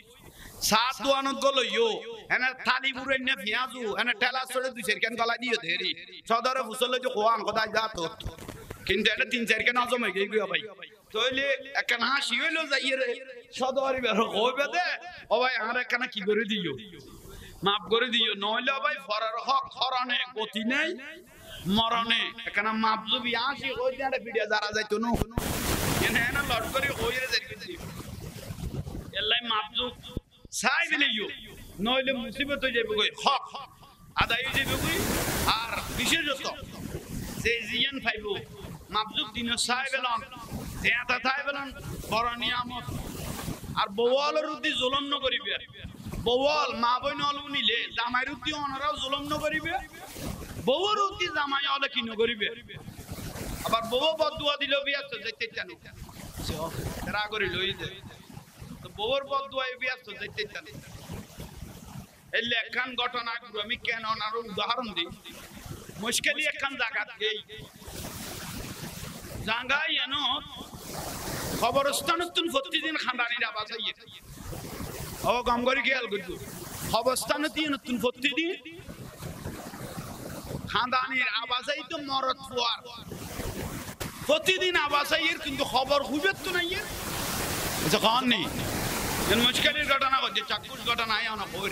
সাত দোয়ানত গলো ইয়ো এনে থালি বুরে নে পিয়াজু এনে টেলা ছড়ে দুই সেরকেন গলা দিও দেরি সদরে ফুসলে যে কোয়ান খোদা যা তো কিন্তু এটা 3-4 কেন জমে গই ভাই তইলে একখান হাসি হইলো যাইরে সদরি বের কইবে দে ও ভাই আমরা এখানে কি করে দিও মাফ করে দিও নইলে ভাই ফরার হক হরণে গতি নেই মরণে এখানে মাপ জবি আসি ওই দিনে ভিডিও যারা যাইতো নো এনে না লট করে ওইরে যাই দিই এলাই মাপ জব চাই বিলিও নইলে মুসিবত হয়ে যাবে কই হক আদায় হয়ে যাবে কই আর বিশেষত যে জিয়ান পাইবো মাপ জব দিন চাই বেলন এটা তাই বেলন বড় নিয়ামত আর বওয়ালের উদ্দি জুলম ন করিবে বওয়াল মা বই নলু নিলে জামাইর উদ্দি অনারাও জুলম ন করিবে বউর উদ্দি জামাই হলে কি ন করিবে আবার বউ বদুয়া দিল বিয়া তো যাইতে জানো এরা করে লই দে তো বউর বদুয়া বিয়া তো যাইতে জানো এই লেখান ঘটনা আমি কেন আর উদাহরণ দিই মুশকিলি একখান জায়গা গই জাঙ্গাই এনো খবরস্থানতুন প্রতিদিন খান্ডানির আওয়াজ আইয়ে ও গমগরি খেয়াল করতো খবরস্থানতুন নতুন প্রতিদিন খান্ডানির আওয়াজ আই তো মরদ ফুয়ার প্রতিদিন আওয়াজ আইয়ের কিন্তু খবর হুবেত তো নাই যখন নেই মুশকিলের ঘটনা হচ্ছে চাক্ষুষ ঘটনা আয় না কই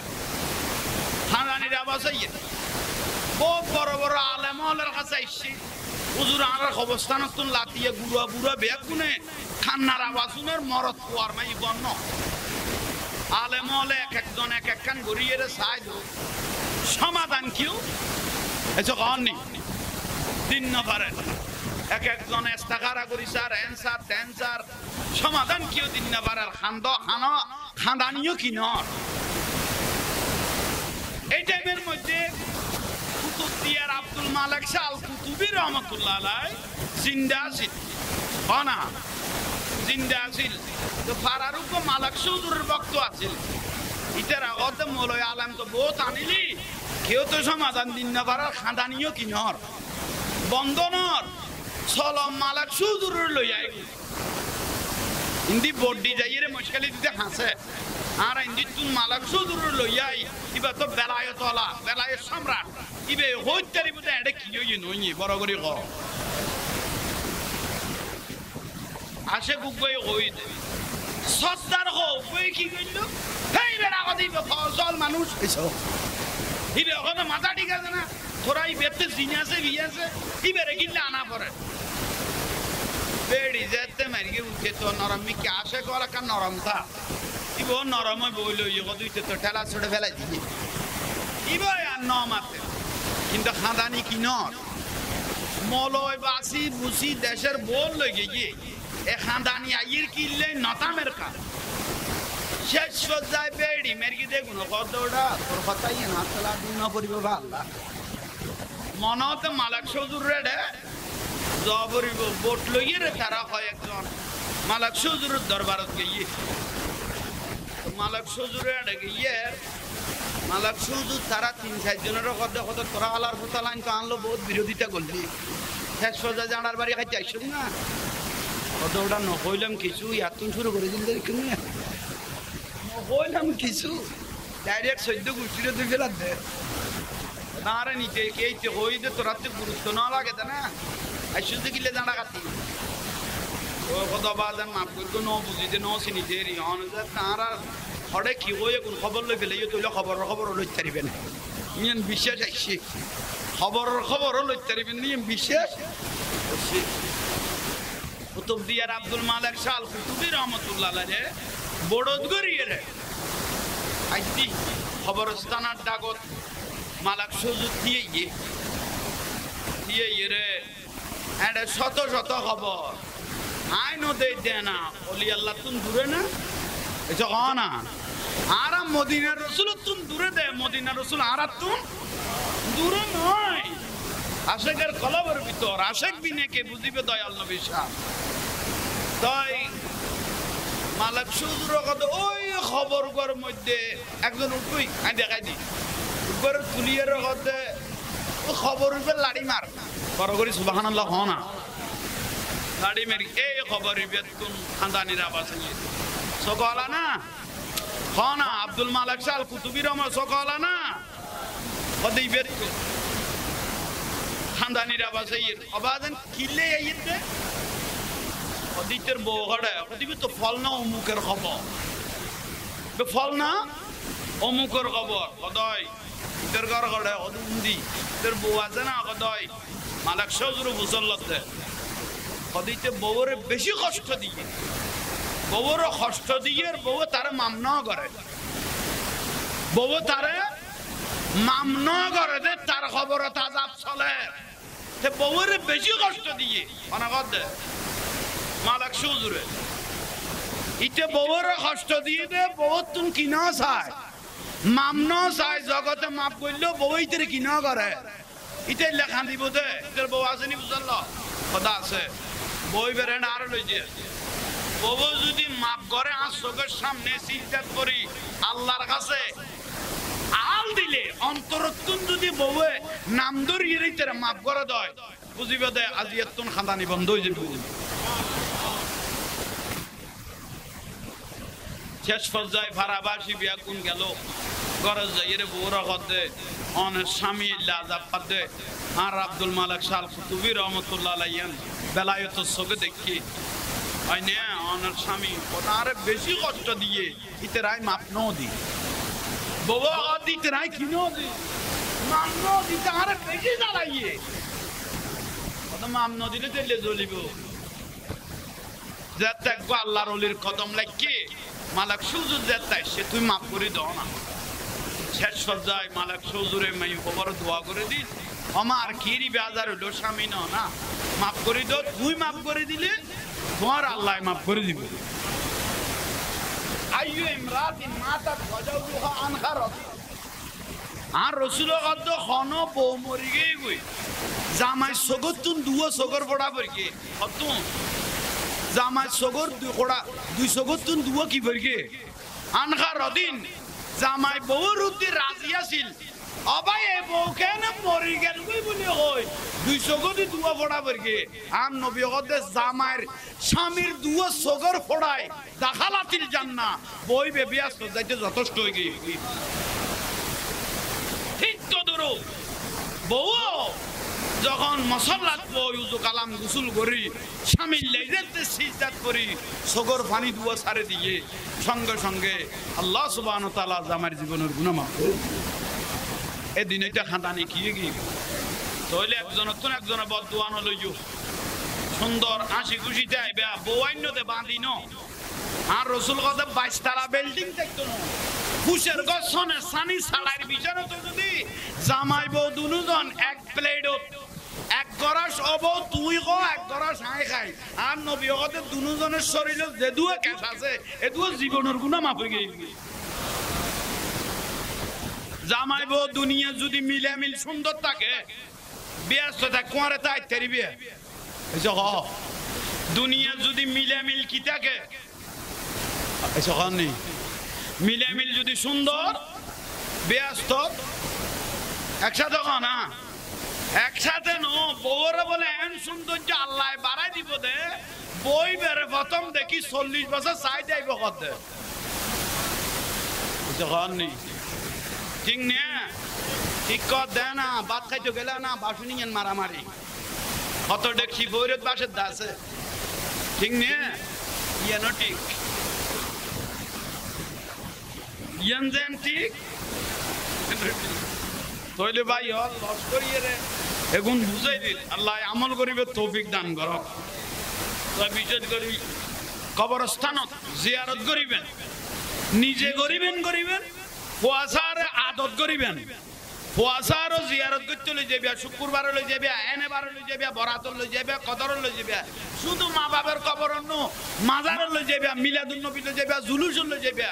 খান্ডানির আওয়াজ আইয়ে বহুত বড় বড় আলেমলের কাছে আইছি হুজুর আর খবরস্থানতুন লাতিয়ে গুড়া বুড়া বেগুনে খান্নার আওয়াজুনের মরদ কুয়ার মাই বন্ন আলেমলে এক একজন এক একখান গড়িয়ে চাই সমাধান কিউ এসব অনেক দিন না পারেন এক একজন এস্তাকারা করিসার এনসার টেনসার সমাধান কিউ দিন না পারেন খান্দ খানা খান্দানিও কিনর এই টাইমের মধ্যে কুতুবদিয়ার আব্দুল মালিক শাহ আল কুতুবী রহমাতুল্লাহ আলাইহি জিন্দা আছেন না জিন্দা আছিল তো ফারারুক মালিক হুজুরের বক্ত আছিল ইতার আগতে মৌলভী আলম তো বহুত আনিলি কেউ তো সমাধান দিন না পারার খাঁদানিও কিনর বন্ধনর সলম মালিক হুজুরের লই আই হিন্দি বড্ডি যাইরে মুশকিল দিতে হাসে আর হিন্দি তুন মালিক হুজুরের লই আই ইবা তো বেলায়েত ওয়ালা বেলায়েত সম্রাট ইবে হইতারি বুতে এডে কি হই নই বড় করে ক আসে গুগই কই দে সস্তার হো কই কি কইল হেই বেড়া কদি ফসল মানুষ এসো ইবে ওখানে মাথা ঠিক আছে না তোরাই বেতে জিনিয়াছে বিয়াছে ইবেরে গিল্লা আনা পড়ে বেড়ি যেতে মারিয়ে উঠে তো নরম মি কি আসে কলা কা নরম থা ইবো নরম বইলো ইগো দুইতে তো ঠেলা ছড়ে ফেলাই দিই ইবো আর ন মাতে কিন্তু খাদানি কি নর মলয় বাসি বুসি দেশের বল লই গিয়ে এ খানদানি আইর কিনলে নতামের কা শেষ সজ্জায় বেড়ি মেরগি দেখুন কত ওটা তোর কথাই না চলা দুনা পরিব আল্লাহ মনত মালিক হুজুর রে জবরিব বোট লইয়ে রে তারা হয় একজন মালিক হুজুরের দরবারত গিয়ে মালিক হুজুরে গিয়ে মালিক হুজুর তারা 3-4 জনের কথা কত তোরা আলার কথা লাইন তো আনলো বহুত বিরোধিতা করলি শেষ সজ্জা জানার বাড়ি খাইতে আইসুন না কত ওটা নহইলাম কিছু ইয়াতুন শুরু করে দিল দেখুন নহইলাম কিছু ডাইরেক্ট সদ্য গুষ্টিরে তুই ফেলার দে না রে নিতে এইতে হই দে তোরা তো গুরুত্ব না লাগে তা না আইসুন তো কিলে জানা কাটি ও কত বাজার মাপ করতো ন বুঝিতে ন চিনিতে রিহন তারা হরে কি হয়ে কোন খবর লই ফেলে তুইলে খবর লই তারিবে না ইয়েন বিশ্বাস আইসি খবর লই তারিবেন নি বিশ্বাস কুতুবদিয়ার আব্দুল মালিক শাহ আল কুতুবী রহমাতুল্লাহ আলাইহি বড়দ গরিয়ে রে আইতি খবরস্থানার ডাগত মালিক সুজুদ দিয়ে রে এডে শত শত খবর আইনো দে না ওলি আল্লাহ তুন দূরে না এটা না আর মদিনার রাসূল তুন দূরে দে মদিনার রাসূল আর তুন দূরে নয় আশেকের কলবের ভিতর আশেক বিনে কে বুঝিবে দয়াল নবী শাহ তাই মালিক হুজুর কত ওই খবরগর মধ্যে একজন উঠুই আই দেখাই দি উপর তুলিয়ার কতে ও খবর উপর লাড়ি মার বড় করে সুবহানাল্লাহ হনা লাড়ি মেরি এই খবর বেতুন খানদানির আবাস সকলা না হনা আব্দুল মালিক শাহ আল কুতুবী রহমান সকলা না কদি বেতু খানদানির আবাস আবাদন কিলে আইতে অদিতের বউড়া অদিবি তো ফল না মুখের খবর ফল না অমুকর খবর কদয় তোর ঘর ঘরে অদুন্দি তোর বউ আছে না কদয় মালাক সজুরু মুসল্লতে কদিতে বউরে বেশি কষ্ট দিয়ে বউর কষ্ট দিয়ে বউ তারে মামনা করে বউ তারে মামনা করে দে তার খবর তাজাব চলে তে বউরে বেশি কষ্ট দিয়ে অনাগত দে মালাক সজুরে ইতে বউর কষ্ট দিয়ে দে বউ তুন কিনা চায় মামনা চায় জগতে মাপ করলেও বউ ইতের কিনা করে ইতে লেখা দিব দে তোর বউ আসেনি বুঝল কথা আছে বই বেড়ে না আরো লই দিয়ে বউ যদি মাপ করে আর চোখের সামনে চিন্তা করি আল্লাহর কাছে আল দিলে অন্তরতুন যদি বউয়ে নাম ধরিয়ে তোর মাপ করে দেয় বুঝিবে দে আজি এতন খাদানি বন্ধ হয়ে যাবে শেষ পর্যায়ে ভাড়াবাসী বিয়া কোন গেল ঘরে যাই রে বউরা করতে অনেক স্বামী লাজাব পাতে আর আব্দুল মালিক শাল কুতুবী রহমতুল্লাহ আলাইহিন বেলায়েত চোখে দেখি আইনে অনেক স্বামী ওনারে বেশি কষ্ট দিয়ে ইতেরাই মাপ ন দি বউ আদি ইতেরাই কিনো দি মাপ ন দি তারে বেশি জ্বালাইয়ে কত মাপ ন দিলে তেলে জ্বলিব যাতে আল্লাহর ওলির কদম লাগকে মালাক সুজুর যেতাই সে তুই মাফ করে দাও না শেষ পর্যায়ে মালাক সুজুরে মাই খবর দোয়া করে দিস আমার কিরি বাজার হলো স্বামী না মাফ করে দাও তুই মাফ করে দিলে তোমার আল্লাহ মাফ করে দিবে আইয়ু ইমরাতিন মাতাত ওয়াজাউহা আনহারাত আর রাসূল কদ্দ খন বউ মরি গই জামাই সগতুন দুয়া সগর পড়া পড়কে কতুন জামাই সগর দুই সগতুন দুয়া কি পড়কে আনহারাদিন জামাই বউর উদ্দি রাজি আছিল অবাই এ বউ কেন মরি গেল কই বলি কই দুই সগতি দুয়া পড়া পড়কে আম নবী কদ্দ জামাইর স্বামীর দুয়া সগর পড়ায় দাখালাতিল জান্নাহ বই বেবিয়া সজাইতে যথেষ্ট হই গই ঠিক তো দরো বউ যখন মসল্লাত বই উজু কালাম গোসল করি স্বামী লেজেতে সিজদাত করি সগর পানি দুয়া সারে দিয়ে সঙ্গে সঙ্গে আল্লাহ সুবহানাহু ওয়া তাআলা জামার জীবনের গুনাহ মাফ করে এদিন এটা খাদানি কি গিয়ে তাহলে একজন বদদুয়া ন লইও সুন্দর হাসি খুশিতে আইবে বউ আইনতে বাঁধি ন আর রাসূল কথা 22 তলা বিল্ডিং দেখতো না ফুসের গছনে সানি সালাইর বিছানা তো যদি জামাই বউ দুজন এক প্লেটত এক গরাস অব তুই গো এক গরাস হাই খাই আর নবী হতে দুজনের শরীরে যে দুয়া কেস আছে এ দুয়া জীবনের গুনাহ মাফ হয়ে গেছে জামাই বউ দুনিয়া যদি মিলামিল সুন্দর থাকে ব্যস্ত থাকে কোয়ারে তাই তেরিবে এসো হ দুনিয়া যদি মিলামিল কি থাকে এসো খানি মিলামিল যদি সুন্দর ব্যস্ত একসাথে না একসাথে নো বউরে বলে এন সৌন্দর্য আল্লাহ বাড়াই দিব দে বই বেড়ে প্রথম দেখি 40 বছর চাই যাইব কত নি ঠিক নে ঠিক কর দে না ভাত খাইতে গেলে না বাসুনি মারামারি কত দেখছি বৈরত বাসের দাসে ঠিক নে ইয়েন ঠিক ইয়েন যেন ঠিক তইলে ভাই হল লস করিয়ে রে এখন বুঝাই দিল আল্লাহ আমল করিবে তৌফিক দান করক তই বিশেষ করি কবরস্থানত জিয়ারত করিবেন নিজে করিবেন ফুয়াসার আদত করিবেন ফুয়াসার জিয়ারত করতে লই যাবে শুক্রবার লই যাবে এনেবার লই যাবে বরাত লই যাবে কদর লই যাবে শুধু মা বাবার কবর ন মাজার লই যাবে মিলাদুন নবী লই যাবে জুলুস লই যাবে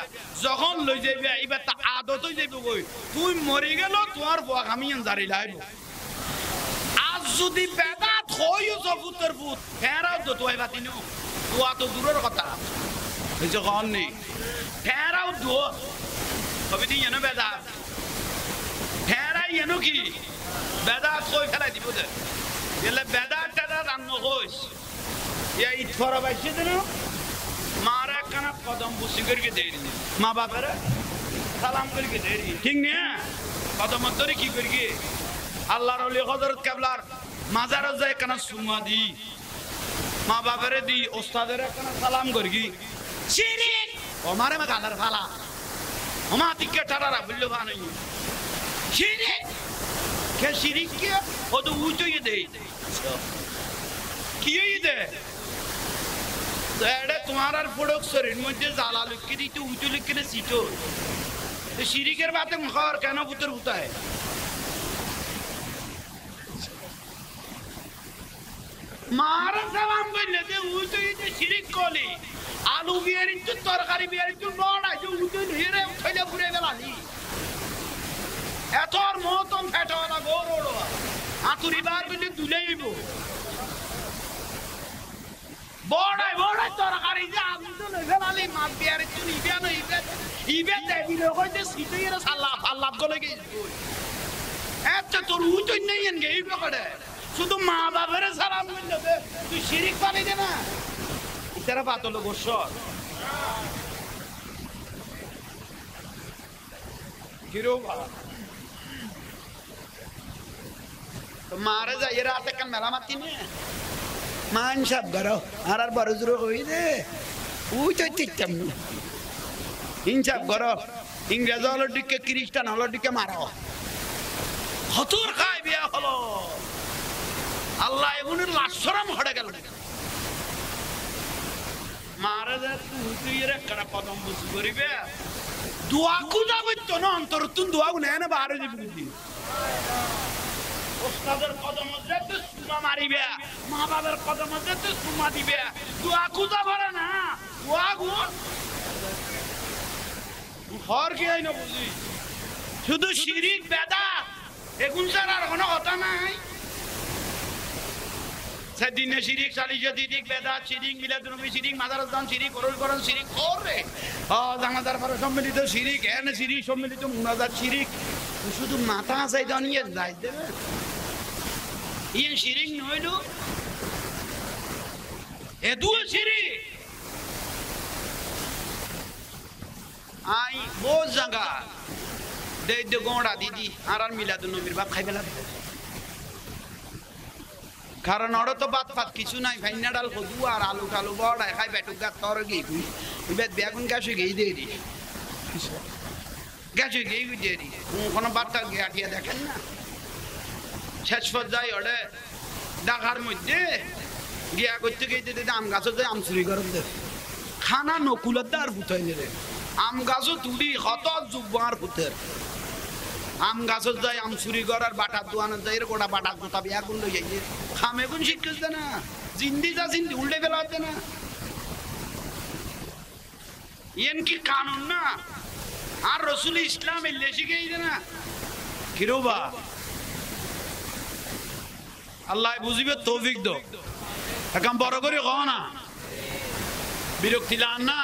যখন লই যাবে এবার তা আদত হই যাবে কই তুই মরি গেল তোমার বুয়া খামিয়ান জারি লাইব আজ যদি বেদাত হইও সফুতের ফুত ফেরাও তো তুই বাতিনো তুয়া তো দূরের কথা এই যে কোন নেই ফেরাও তো তবে তুই এনে বেদাত ফেরাই এনো কি বেদাত কই ফেলাই দিব দে এলে বেদাত টাদা রান্ন কইস ইয়া ইতফরা বাইছে দেন মারা কানা কদম বুসি করকে দেরি মা বাবার সালাম করকে দেরি ঠিক না কদম ধরে কি করকে আল্লাহর ওলি হযরত কেবলার মাজারে যায় কানা সুমা দি মা বাবারে দি ওস্তাদের কানা সালাম করকি শিরিক ও মারে মা গালার ফালা ওমা তিকে টারারা বললো বানাই শিরিক কে শিরিক কে ও তো উঁচুই দেই কি দে এটা তোমার আর ফোড়ক শরীর মধ্যে জ্বালা লুকি দিতে উঁচু লিখে সিটো শিরিকের বাতে মুখার কেন পুতর পুতায় মারা সালাম বললে যে উঁচু শিরিক কলি আলু বিয়ার একটু তরকারি বিয়ার একটু বড় যে উঁচু ধীরে ফেলে ঘুরে গেলানি এতর মতন ফেটা গোর ওড়া আতুরি বার বলে দুলেইব বড়াই বড়াই তরকারি যে আমি তো ফেলালি মাছ বিয়ার একটু ইবে না ইবে টেবিল হইতে সিটে এর সালাফ আল্লাহ গলে গেছে এত তোর উঁচু নেই এনগে এই পকড়ে শুধু মা বাবার সালাম বললে তুই শিরিক পালি দে না ইতারা পাতলো গোসর কিরো তো মারে যাই রাতে কাল মেলামাতি নে মান সব করো আর বড় জোর হই দে উই তো চিত্তাম না ইনসাফ করো ইংরেজ হলো দিকে খ্রিস্টান হলো দিকে মারো হতুর খাই বিয়া হলো আল্লাহ এগুনের লাশরম হড়ে গেল মারে যে তুই রে করা কদম বুঝ করিবে দোয়া কুজা করতো না অন্তর তুন দোয়া গুনে না বাহারে দিবি ওস্তাদের কদম যেতে সুমা মারিবে মা বাবার কদম যেতে সুমা দিবে দোয়া কুজা ভরে না দোয়া গুণ হর কি আইনা বুঝি শুধু শিরিক বেদাত এগুন ছাড়া আর কোনো কথা নাই সেদিনে শিরিক সালিশে দিদিক বেদাত শিরিক মিলাদুন্নবী শিরিক মাদারুদ্দান শিরিক করণ শিরিক করে জামাদার পরে সম্মিলিত শিরিক এনে শিরিক সম্মিলিত মুনাজাত শিরিক শুধু মাথা আছে জানিয়ে যাই দেবে ইয়ে শিরিক নইল এদুও শিরিক আই বহুত জায়গা দে দে গোড়া দিদি আর মিলাদুন্নবীর বাপ খাই বেলা কারণ ওরা তো বাদ ফাত কিছু নাই ভাইনা ডাল কদু আর আলু টালু বড় খাই বেটুক গাছ তর গিয়ে বেদ বেগুন গাছে গিয়ে দিয়ে দি গাছে গিয়ে দিয়ে দি কোনো বার্তা গাঠিয়া দেখেন না শেষ পর্যায়ে ওরে ঢাকার মধ্যে গিয়া করতে গিয়ে দিতে আম গাছও যায় আম চুরি করেন দে খানা নকুলের আর ফুটাই নিলে আম গাছও তুলি হত যুব আর ফুটের আম গাছত যায় আম চুরি করার বাটার দোয়ানের যায় গোটা বাটার গোটা বিয়া গুণ লই যাই খামে গুণ শিক্ষিস না জিন্দি যা জিন্দি উল্টে ফেলা হচ্ছে না ইয়েন কি কানুন না আর রসুল ইসলাম এলে শিখেই না কিরোবা আল্লাহ বুঝিবে তৌফিক দো এখন বড় করে কও না বিরক্তি লান না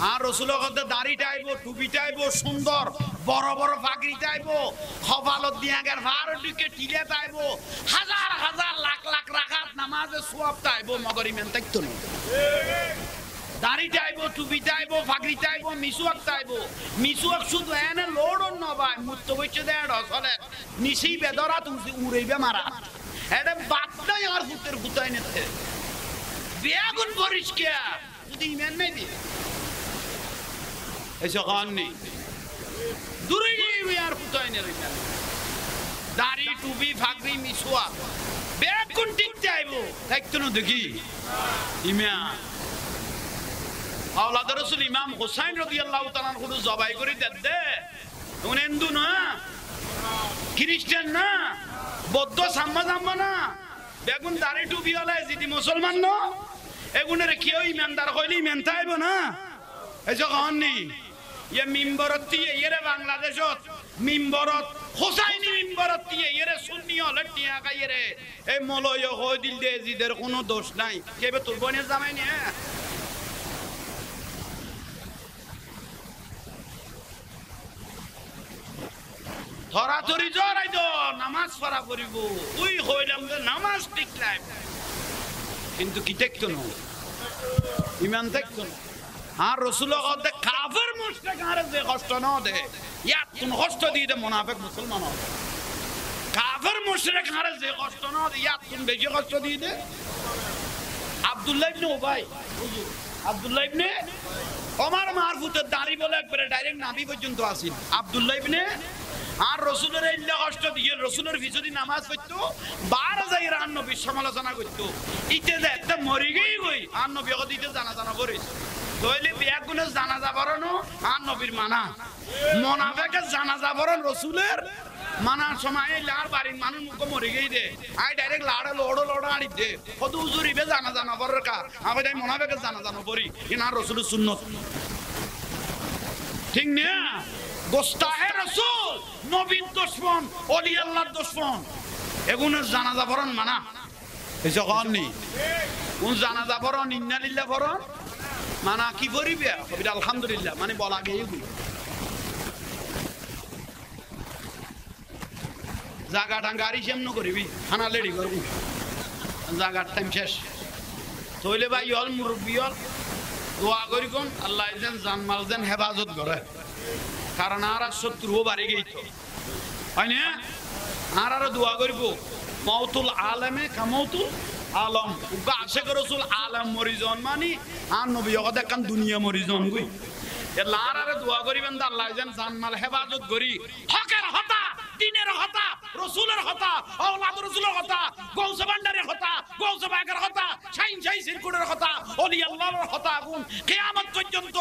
আর রসুলের কথা দাড়ি টাইব টুপি টাইব সুন্দর বড় বড় পাগড়ি টাইব কপালত দিয়া গের ভার দিকে টিলে টাইব হাজার হাজার লাখ লাখ রাকাত নামাজে সওয়াব টাইব মগর ইমান তাইতো না দাড়ি টাইব টুপি টাইব পাগড়ি টাইব মিসওয়াক টাইব মিসওয়াক শুধু এনে লোড়ন না ভাই মুত্ত বইছে দেড় চলে নিশি বেদরাত উড়াইবে মারা এটা বাদটাই আর ফুটের ফুটাই নেতে বেগুন পরিষ্কার যদি ইমান নাই দি ऐसा कान नहीं दूरी नहीं यार पुताई ने रखा दारी टूबी फागरी मिसवा बेकुन टिक जाए वो एक तो न देखी इमाम औलाद रसूल इमाम हुसैन रज़ी अल्लाह ताला अन्हु को ज़बाई करी देते उन्हें हिंदू ना क्रिश्चियन ना बौद्ध साम्मा ना बेकुन दारी टूबी वाला है जिदी मुसलमान ना एगुने रखियो ईमानदार कोई ईमानदार है वो ना ऐसा कान नहीं ये मिंबरती है ये रे बांग्लादेश मिंबरत हुसैनी मिंबरती है ये रे सुन्नी लट्टियां का ये रे ए मोलो ये हो दिल दे जिधर कोनो दोष नहीं के बे तुर बने समय नहीं है थोड़ा थोड़ी जोर आई दो नमाज पढ़ा करिबो उई होइलाम दे नमाज टिकलाम किंतु की देखतो न ईमान देखतो न আর রাসূলুল্লাহ কত কাফের মুশরিক আর যে কষ্ট না দে ইয়া তুন কষ্ট দিয়ে দে মুনাফিক মুসলমান হবে কাফের মুশরিক আর যে কষ্ট না দে ইয়া তুন বেশি কষ্ট দিয়ে দে আব্দুল্লাহ ইবনে উবাই হুজুর আব্দুল্লাহ ইবনে ওমর মারফুতের দাড়ি বলে একবারে ডাইরেক্ট নাভি পর্যন্ত আসিল আব্দুল্লাহ ইবনে আর রসুলের এই কষ্ট দিয়ে রসুলের পিছনে নামাজ পড়তো 12,000 আর নবীর সমালোচনা করতো ইতে যে একটা মরি গই আর নবী দিতে জানা করিস তইলে বিয়া গুণে জানাজা পড়ানো আর নবীর মানা মোনাফেকের জানাজা পড়ান রসুলের মানার সময় লার বাড়ির মানুষ মুখ মরে গেই দে আই ডাইরেক্ট লাড়ে লোড়ো আড়ি দে কত উজুরিবে জানা পড়ার কা আমি তাই মোনাফেকের জানা পড়ি ইনার রসুলের সুন্নত ঠিক না গোস্তাহে রসুল নবীর দুশমন ওলি আল্লাহর দুশমন এগুনের জানাজা পড়ান মানা এসে কননি কোন জানাজা পড়ান ইন্না লিল্লাহ পড়ান মানা কি করিবে কবিতা আলহামদুলিল্লাহ মানে বলা গিয়ে জাগা টাঙ্গারি সেমন করিবি খানা লেডি করবি জাগার টাইম শেষ তইলে ভাই হল মুরব্বী হল দোয়া করি কোন আল্লাহ যেন জানমাল যেন হেফাজত করে কারণ আর শত্রুও বাড়ি গেই তো হয় না আর আরো দোয়া করব মৌতুল আলমে কামৌতুল আলম আশেক রসুল আলম মরিজন মানি আর নবী দেখান দুনিয়া মরিজন গুই লার আরে দোয়া করিবেন আল্লাহ যেন জানমাল হেফাজত করি হকের হতা দিনের হতা রসুলের হতা আওলাদ রসুলের হতা গৌসে ভান্ডারের হতা গৌসে বাগের হতা শাইন শাই সিরকুটের হতা ওলি আল্লাহর হতা গুণ কিয়ামত পর্যন্ত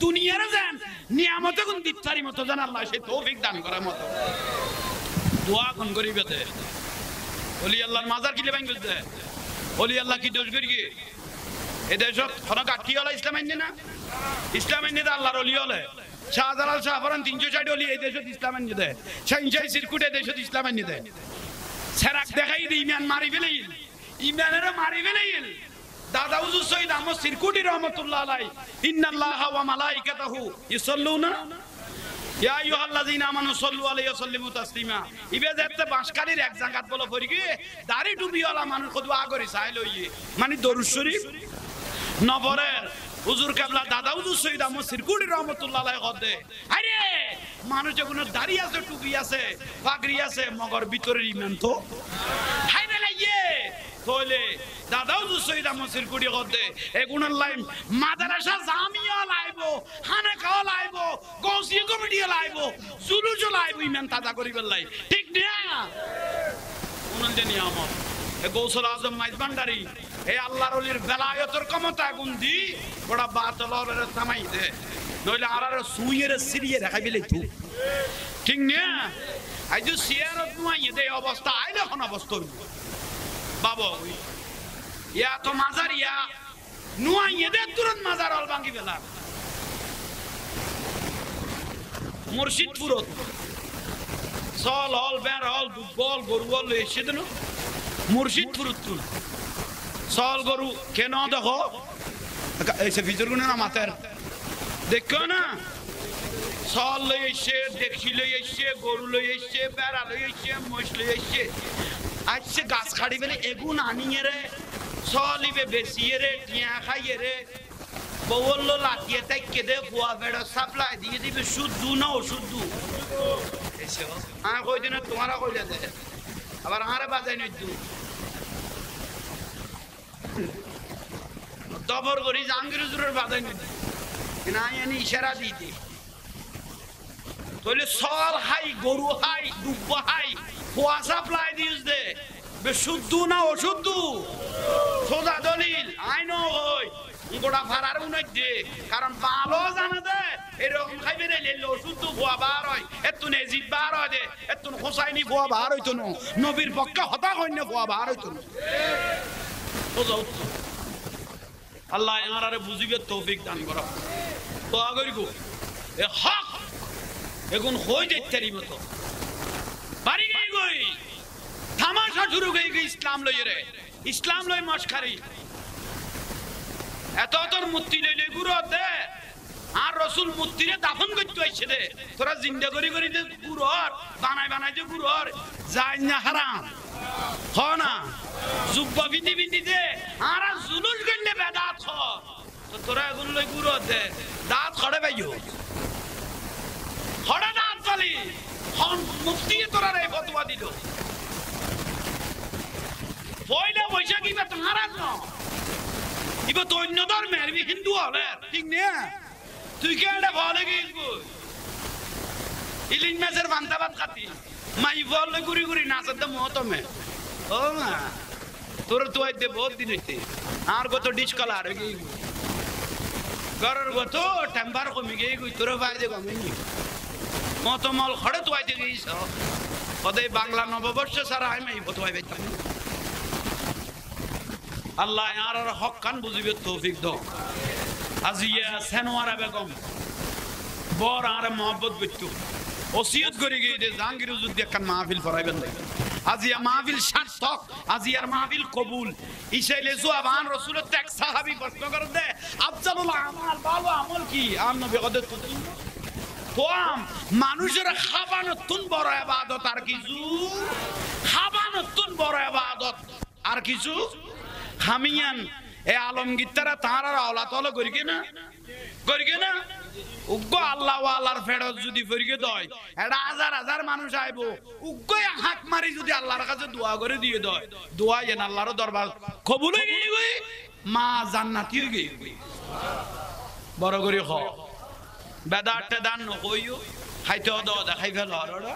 দুনিয়ার যেন নিয়ামতে গুণ দিচ্ছারি মতো যেন আল্লাহ সেই তৌফিক দান করার মতো দোয়া কোন করিবে তে ওলি আল্লাহর মাজার কিলে ভাঙ গেছে ওলি আল্লাহ কি দোষ করি এদেশত কোনো কাঠি হলো ইসলাম আইনে না ইসলাম আইনে তো আল্লাহর ওলি হলে শাহজালাল শাহফরান 360 ওলি এই দেশত ইসলাম আইনে দেয় শাইন শাই সিরকুট এই দেশত ইসলাম আইনে দেয় সেরাক দেখাই দি ইমান মারি ফেলে ইমানের মারি ফেলে দাদা হুজুর সৈয়দ আহমদ সিরকুটি রহমাতুল্লাহ আলাইহি ইন্নাল্লাহা ওয়া মালাইকাতাহু ইসাল্লুনা ইয়া আইয়ুহাল্লাযীনা আমানু সাল্লু আলাইহি ওয়া সাল্লিমু তাসলিমা ইবে যেতে বাঁশকালির এক জায়গাত বলো পড়ি কি দাড়ি টুপিওয়ালা মানুষ দোয়া করি চাই লইয়ে মানে দরুদ শরীফ নবরের হুজুর কেবলা দাদা হুজুর সৈয়দ আহমদ সিরকুটি রহমাতুল্লাহ আলাইহি কদে আরে মানুষ যখন দাড়ি আছে টুপি আছে পাগড়ি আছে মগর ভিতরের ইমান তো হাইরে লাইয়ে তোলে দাদা হুজুর সৈয়দ আহমদ সিরকুটি কদে এগুনার লাইন মাদ্রাসা জামিয়া লাইবো খানাকা লাইবো গৌসিয়া কমিটি লাইবো জুলুস লাইবো ইমান তাজা করিবার লাই ঠিক না উনান যে নিয়ামত এ গৌসুল আজম মাইজ ভান্ডারী এই আল্লাহর ওলির বেলায়েতের ক্ষমতা গুণ দি বড় বাতলরে থামাই দে নইলে আর সুইয়ের সিরিয়ে দেখাই বিলে তু ঠিক না আই যে সিয়ারত নুয়াই দে অবস্থা আইলে কোন অবস্থা বাবা ইয়া তো মাজার ইয়া নুয়াই দে তুরন্ত মাজার অল ভাঙি বেলা মুর্শিদপুরত সল হল বের হল দুবল গরুল এসে দেন মুর্শিদপুরত সল গরু কেন দেখো এসে ভিতর গুনে না মাথার দেখো না সল লই এসে দেখি লই এসে গরু লই এসে বেড়া লই এসে মহিষ লই এসে আজকে গাছ খাড়ি বেলে এগুন আনিয়ে রে সলিবে বেশিয়ে রে টিয়া খাইয়ে রে বললো লাঠিয়ে তাইকে দে বুয়া বেড়া সাপ্লাই দিয়ে দিবে শুদ্ধ না অশুদ্ধ হ্যাঁ কই দিন তোমারা কইলে দে আবার আরে বাজাই নইতু দবর করি জাহাঙ্গীর হুজুরের বাজাই নইতু না এনে ইশারা দিতে তাহলে সল হাই গরু হাই দুব্বা হাই বুয়া সাপ্লাই দিস দে বে শুদ্ধ না অশুদ্ধ সোজা দলিল আইন হই গোটা ফারার উনাই দে কারণ ভালো জানা দে এরকম খাইবে রে লেলো শুদ্ধ বুয়া বার হয় এতুন এজিদ বার হয় দে এতুন হোসাইনি বুয়া বার হইতো না নবীর পক্ষে হতা কইন্য বুয়া বার হইতো না সোজা আল্লাহ আমারে বুঝিবে তৌফিক দান করো দোয়া করি গো এ হক এগুন হই যাইতারি মতো বাড়ি গই গই তামাশা শুরু হয়ে গই ইসলাম লই রে ইসলাম লই মশখারি এত তোর মূর্তি লইলে গুরু দে আর রসুল মূর্তিরে দাফন করতে আইছে রে তোরা জিন্দা করি করি দে গুরুর বানাই যে গুরুর যাই না হারাম হ না জুব্বা বিধি বিধি দে আর জুলুস গন্ডে বেদাত হ তো তোরা এগুন লই গুরু দে দাঁত খড়ে বাইও খড়ে দাঁত চলি হন মুফতি তোরা রে ফতোয়া দিল পয়লা বৈশাখী বা হারাম না ইবা তো অন্য ধর্মের হিন্দু হলে ঠিক না তুই কে এটা বলে গিয়েছিস ইলিশ মাছের ভান্তা ভাত খাতি মাই বললে ঘুরি ঘুরি নাচাতে মহতমে ও মা তোর তো আইতে বহুত দিন হইতে আর কত ডিশ কলা আর গিয়ে ঘরের কত টেম্পার কমে গিয়ে গুই তোর বাইরে কমেনি মতমল খড়ে তো আইতে গিয়েছ কদে বাংলা নববর্ষ সারা আমি এই ফটো আইতাম আল্লাহ আর হক কান বুঝিবে তৌফিক দাও আজিয়া সেনওয়ারা বেগম বড় আর মোহাম্মত বিট্টু ওসিয়ত করে গিয়ে দে জাহাঙ্গীর হুজুর দিয়ে কান মাহফিল পড়াইবেন আজিয়া মাহফিল সার্থক আজিয়ার মাহফিল কবুল ইসাইলে জওয়াবান রাসূলের ত্যাগ সাহাবী প্রশ্ন করে দে আফজালুল আমাল ভালো আমল কি আর নবী কদে তোম মানুষের খাবানতুন বড় ইবাদত আর কিছু খাবানতুন বড় ইবাদত আর কিছু খামিয়ান এ আলমগীর তারা তার আর আওলাত হলো করি না উগ্গ আল্লাহ ওয়ালার ফেরত যদি ফিরিয়ে দেয় এটা হাজার হাজার মানুষ আইবো উগ্গ হাত মারি যদি আল্লাহর কাছে দোয়া করে দিয়ে দেয় দোয়া যেন আল্লাহর দরবার কবুল হয়ে গই মা জান্নাতি হয়ে গই বড় করে খ বেদারটা দান নকইও খাইতে অদ দেখাই ফেল ওরা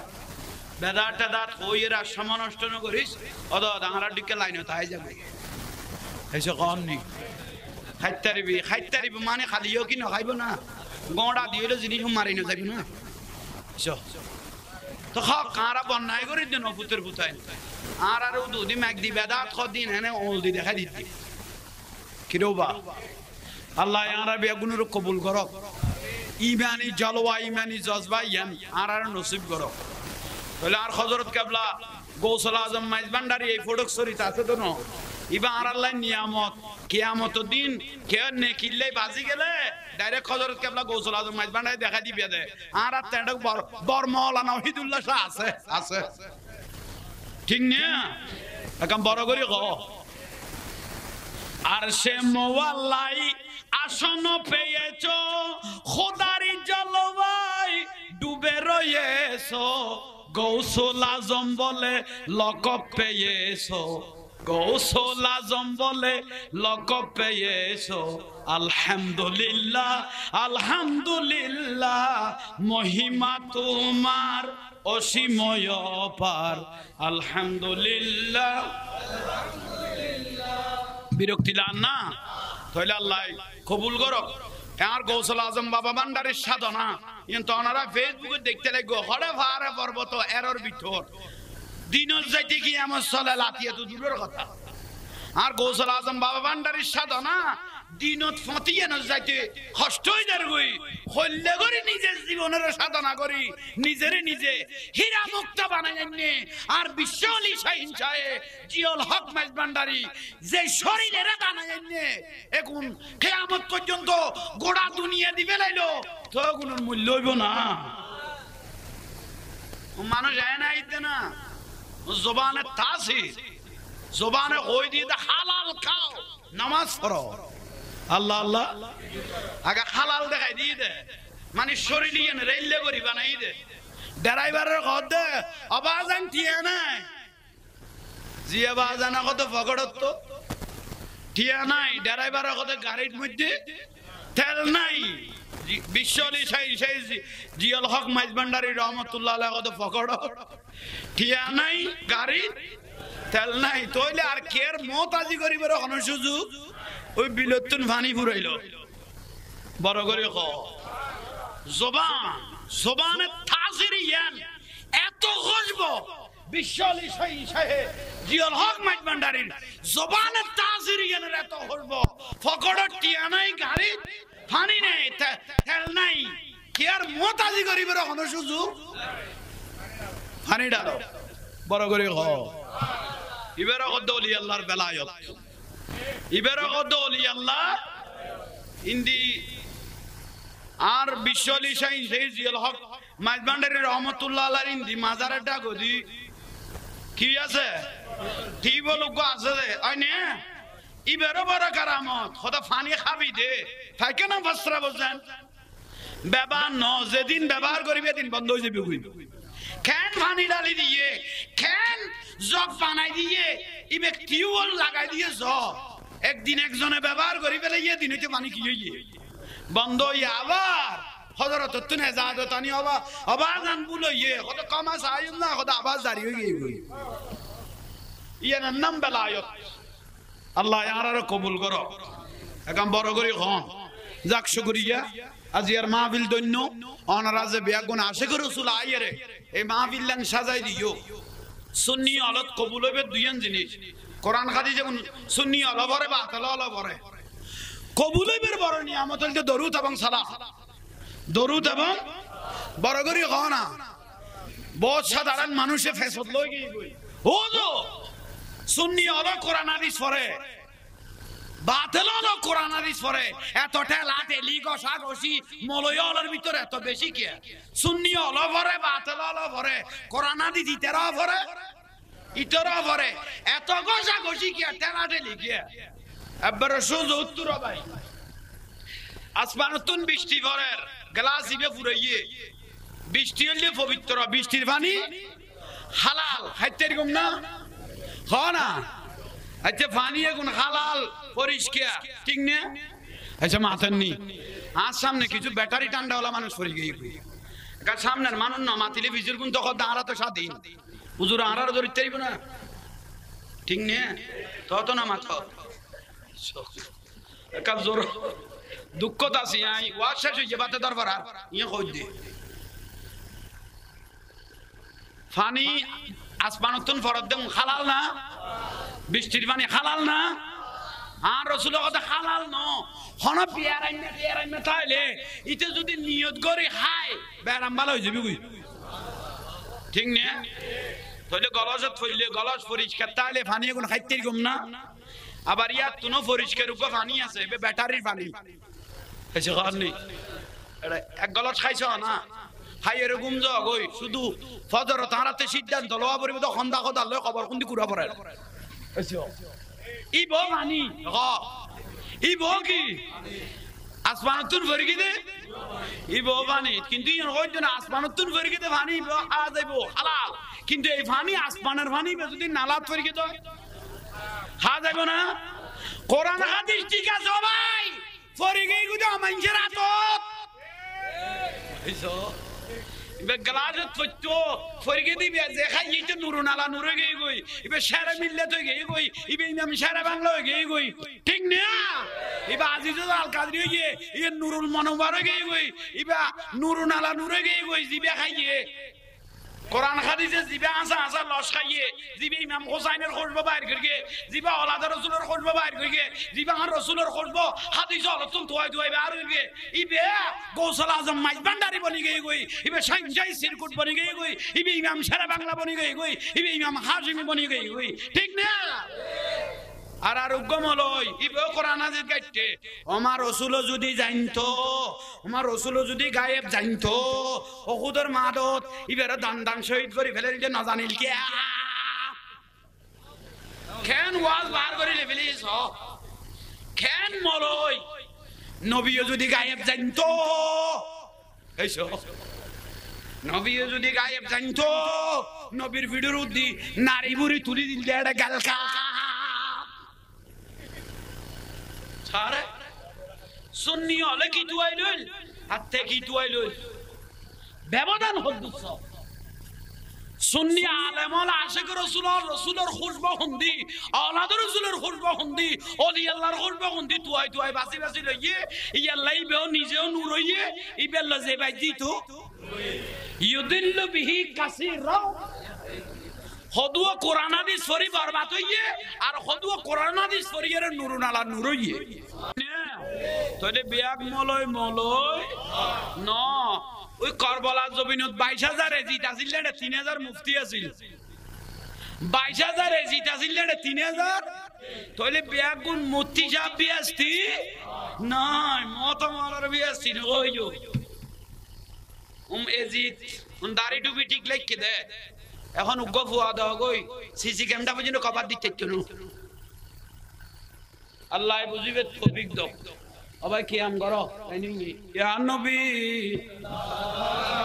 বেদারটা দাঁত কইরা সময় নষ্ট ন করিস অদ ডাঙার দিকে লাইন তাই যাবে এসে কম নি খাইতারিবি মানে খালিও কি না খাইব না গড়া দিয়ে জিনিস মারি না যাবি না তো কারা বন্যায় করে দিন পুতের পুতাই আর আর দুদিন এক দি বেদাত দিন এনে ওল দি দেখা দিতি কিরো বা আল্লাহ আর বেগুনের কবুল করক ইমানি জলওয়া ইমানি জজবা ইয়ান আর নসিব করক তাহলে আর হযরত কেবলা গৌসুল আজম মাইজ ভান্ডারী এই ফটক শরীফ আছে তো না ইবা আর আল্লাহ নিয়ামত কিয়ামত দিন কে নেকিলে বাজি গেলে ডাইরেক্ট হযরত কেবলা গৌসুল আজম মাইজ ভান্ডারী দেখা দিবে দে আর আর তেডক বর মাওলানা ওহিদুল্লাহ শাহ আছে ঠিক না একদম বড় করে কও আর সে মোয়াল্লাই আসন পেয়েছো খোদারি জলওয়াই ডুবে রয়েছো গৌসুল আজম বলে লকব পেয়েছো গৌসুল আজম বলে লকব পেয়েছো আলহামদুলিল্লাহ আলহামদুলিল্লাহ মহিমা তোমার অসীময় পার আলহামদুলিল্লাহ বিরক্তি লান না তাহলে আল্লাহ কবুল করক আর গৌসুল আজম বাবা ভান্ডারীর সাধনা কিন্তু ওনারা ফেসবুকে দেখতে লাগবে হরে ভারে পর্বত এরর ভিতর দিনের যাইতে কি আমার চলে লাতিয়ে তো দূরের কথা আর গৌসুল আজম বাবা ভান্ডারীর সাধনা দিনত ফতিয়ে ন যাইতে কষ্টই দারগই হল্লে করে নিজের জীবনের সাধনা করি নিজেরে নিজে হীরা মুক্ত বানাই এনে আর বিশ্বলি শাহিন শাহে জিয়ল হক মাইজ ভান্ডারী যে শরীরে বানাই এনে এখন কিয়ামত পর্যন্ত গোড়া দুনিয়া দিবে লাইলো তো গুণের মূল্য হইব না মানুষ যায় না আইতে না জবানে তাসির জবানে কই দিয়ে হালাল খাও নামাজ পড়ো আল্লাহ আল্লাহ আগে হালাল দেখাই দিয়ে দে মানে শরীর নিয়ে রেললে করি বানাই দে ড্রাইভারের ঘর দে আবাজান টিয়া নাই জি আবাজানা কত ফকড়ত তো টিয়া নাই ড্রাইভারের কত গাড়ির মধ্যে তেল নাই বিশ্বলি সেই জিয়ল হক মাইজ ভান্ডারী রহমতুল্লাহ আলাইহি কত ফকড় টিয়া নাই গাড়ি তেল নাই তইলে আর কের মতাজি করিবার কোনো সুযোগ ওই বিলতুন পানি ফুরাইল বড় করে ক জবানে তাসির ইয়ান এত খুশব বিশ্বলি শাহে জিয়ল হক মাইজ ভান্ডারীর জবানে তাসির ইয়ান এত খুশব ফকড় টিয়া নাই গাড়ি পানি নাই তেল নাই কের মতাজি করিবার কোনো সুযোগ পানি ডালো বড় করে ক ইবেরা কত ওলি আল্লাহর বেলায়ত ইবেরা কত ওলি আল্লাহ ইন্দি আর বিশ্বলি শাহিন সেই জিয়ল হক মাইজ ভান্ডারী রহমতুল্লাহ আলাইহি ইন্দি মাজারেটা গদি কি আছে ঠিক বলো গো আছে আইনে ইবেরা বড় কারামত খোদা পানি খাবি দে থাকে না বস্ত্র বলেন ব্যবহার ন যেদিন ব্যবহার করিবে দিন বন্ধ হয়ে যাবে কেন পানি ডালি দিয়ে কেন জগ বানাই দিয়ে ইবে টিউবওয়েল লাগাই দিয়ে জগ একদিন একজনে ব্যবহার করি ফেলে ইয়ে দিন হইতে পানি কি হইয়ে বন্ধ হইয়া আবার হযরত তুনে জাদতানি আবাজান বুলইয়ে কত কামা সাইন না কত আওয়াজ জারি হয়ে গই ইয়ার নাম বেলায়ত আল্লাহ ইয়ার কবুল করো একদম বড় করে খন যাক শুকরিয়া আজিয়ার মাহফিল দন্য অনারাজে বিয়াগুন আশিক রাসূল আইরে এই মাহফিল লান সাজাই দিও সুন্নি আলত কবুল হবে দুইজন জিনিস কোরআন হাদিস যেমন সুন্নি আলো ভরে বাতিল আলো ভরে কবুল হবে বড় নিয়ামত হল দরুদ এবং সালাম দরুদ এবং বড় করে খন বহুত সাধারণ মানুষে ফেসদ লই গই ও তো সুন্নি আলো কোরআন হাদিস পড়ে বাতিল আলো কোরআন হাদিস পড়ে এত ঠেলা ঠেলি গসা গসি মলয়লের ভিতরে এত বেশি কি সুন্নি আলো ভরে বাতিল আলো ভরে কোরআন হাদিস ইতরা ভরে এত গসা গসি কি ঠেলা ঠেলি কি এবারে সোজা উত্তর ভাই আসমানতুন বৃষ্টি ভরের গ্লাস দিবে ফুরাইয়ে বৃষ্টি হইলে পবিত্র বৃষ্টির পানি হালাল হাইতে এরকম না না আচ্ছা পানি এখন হালাল পরিষ্কার ঠিক না আচ্ছা মাথার নি আর সামনে কিছু ব্যাটারি ঠান্ডাওয়ালা মানুষ পড়ে গিয়ে সামনের মানুষ না মাতিলে বিজুর গুণ তখন দাঁড়া তো স্বাধীন হুজুর আড়ার ধরতে পারবো না ঠিক না তত না মাথা কাল জোর দুঃখত আছি আই ওয়াজ শেষ হইছে বাতে দরবার আর ইয়ে কই দে পানি আসমানতুন ফরদ দেম হালাল না বৃষ্টির পানি হালাল না আর রাসূলের কথা হালাল ন হন পিয়ারাইমে তাইলে ইতে যদি নিয়ত করে খায় বেরাম ভালো হই যাবে কই ঠিক না তাহলে গলাজত ফইলে গলাজ পরিষ্কার তাইলে পানি কোন খাইতে কম না আবার ইয়া তুনো পরিষ্কার উপর পানি আছে বে ব্যাটারির পানি এসে কারণ নেই এটা এক গলাজ খাইছো না হাই এরকম জগই শুধু ফজর তারাতে সিদ্ধান্ত লওয়া পড়বে তো খন্দা খদা লয় খবর কোনদি কুড়া পড়ে ই বো মানি ই বো কি আসমানতুন ফরিকি দে ই বো পানি কিন্তু ইন হইতো না আসমানতুন ফরিকি দে পানি আ যাইবো হালাল কিন্তু এই পানি আসমানের পানি যদি নালাত ফরিকি তো হা যাইবো না কোরআন হাদিস ঠিক আছে ভাই ফরিকি গুলো মানুষের আতত এইসো গ্লাসত ফটো ফরিকে দিবি যে খাই এইতে নুরুন আলা নুরে গই গই ইবে সারা মিল্লাত হই গই গই ইবে ইমাম সারা বাংলা হই গই গই ঠিক না ইবে আজিজুল আল কাদরি হই ই নুরুল মনোবার হই গই ইবে নুরুন আলা নুরে গই গই জিবে খাইয়ে কোরআন হাদিসে জিবে আসা আসা লস খাইয়ে জিবে ইমাম হোসাইনের খুশবো বাইর করিয়ে জিবে আওলাদ রাসূলের খুশবো বাইর করিয়ে জিবে আর রাসূলের খুশবো হাদিস অলতুন তোয় তোয় আর করিয়ে ইবে গৌসল আজম মাইজ ভান্ডারি বনি গই গই ইবে সাইনজাই সিরকুট বনি গই গই ইবে ইমাম সারা বাংলা বনি গই গই ইবে ইমাম হাশিমি বনি গই গই ঠিক না আর আরোগ্যম লই ইবে কোরআন হাদিস গাইতে আমার রাসূল যদি জানতো আমার রাসূল যদি গায়েব জানতো ওহুদের মাদত ইবেরা দান দান শহীদ করে ফেলে দিতে না জানিল কি কেন ওয়াজ বার করে লেভেলিস কেন মলই নবীও যদি গায়েব জানতো এইসো নবীও যদি গায়েব জানতো নবীর ভিডিওর উদ্দি নারী বুড়ি তুলি দিল এটা গালকা আরে সুন্নি হলে কি তুয়াই লইল হাতে কি তুয়াই লইল ব্যবধান হল দুঃখ সুন্নি আলেম হল আশিক রাসূলের খুশবু হন্দি আওলাদ রাসূলের খুশবু হন্দি ওলি আল্লাহর খুশবু হন্দি তুয়াই তুয়াই বাসি বাসি লইয়ে ইয়াল্লাহ ইবেও নিজেও নূর হইয়ে ইবেল্লা যে বাইজি তো ইউদিল্লু বিহি কাসীরা হদুয়া কোরআন হাদিস পড়ি বরবাদ হইয়ে আর হদুয়া কোরআন হাদিস পড়ি এর নুরুন আলা নুর হইয়ে তাহলে বিয়াক মলয় ন ওই কারবালার জমিনত 22000 এজিত আছিল না 3000 মুফতি আছিল 22000 এজিত আছিল না 3000 তাহলে বিয়াক গুণ মুফতি সাহেব বিয়াস্তি নাই মতমালার বিয়াস্তি হইও এজিত দাড়ি টুপি ঠিক লাইকে দে এখন উগ্র ফুয়া দেওয়া গই সিসি ক্যামেরা পর্যন্ত কভার দিতে আল্লাহ বুঝিবে তৌফিক দাও সবাই কিয়াম করো ইয়া নবী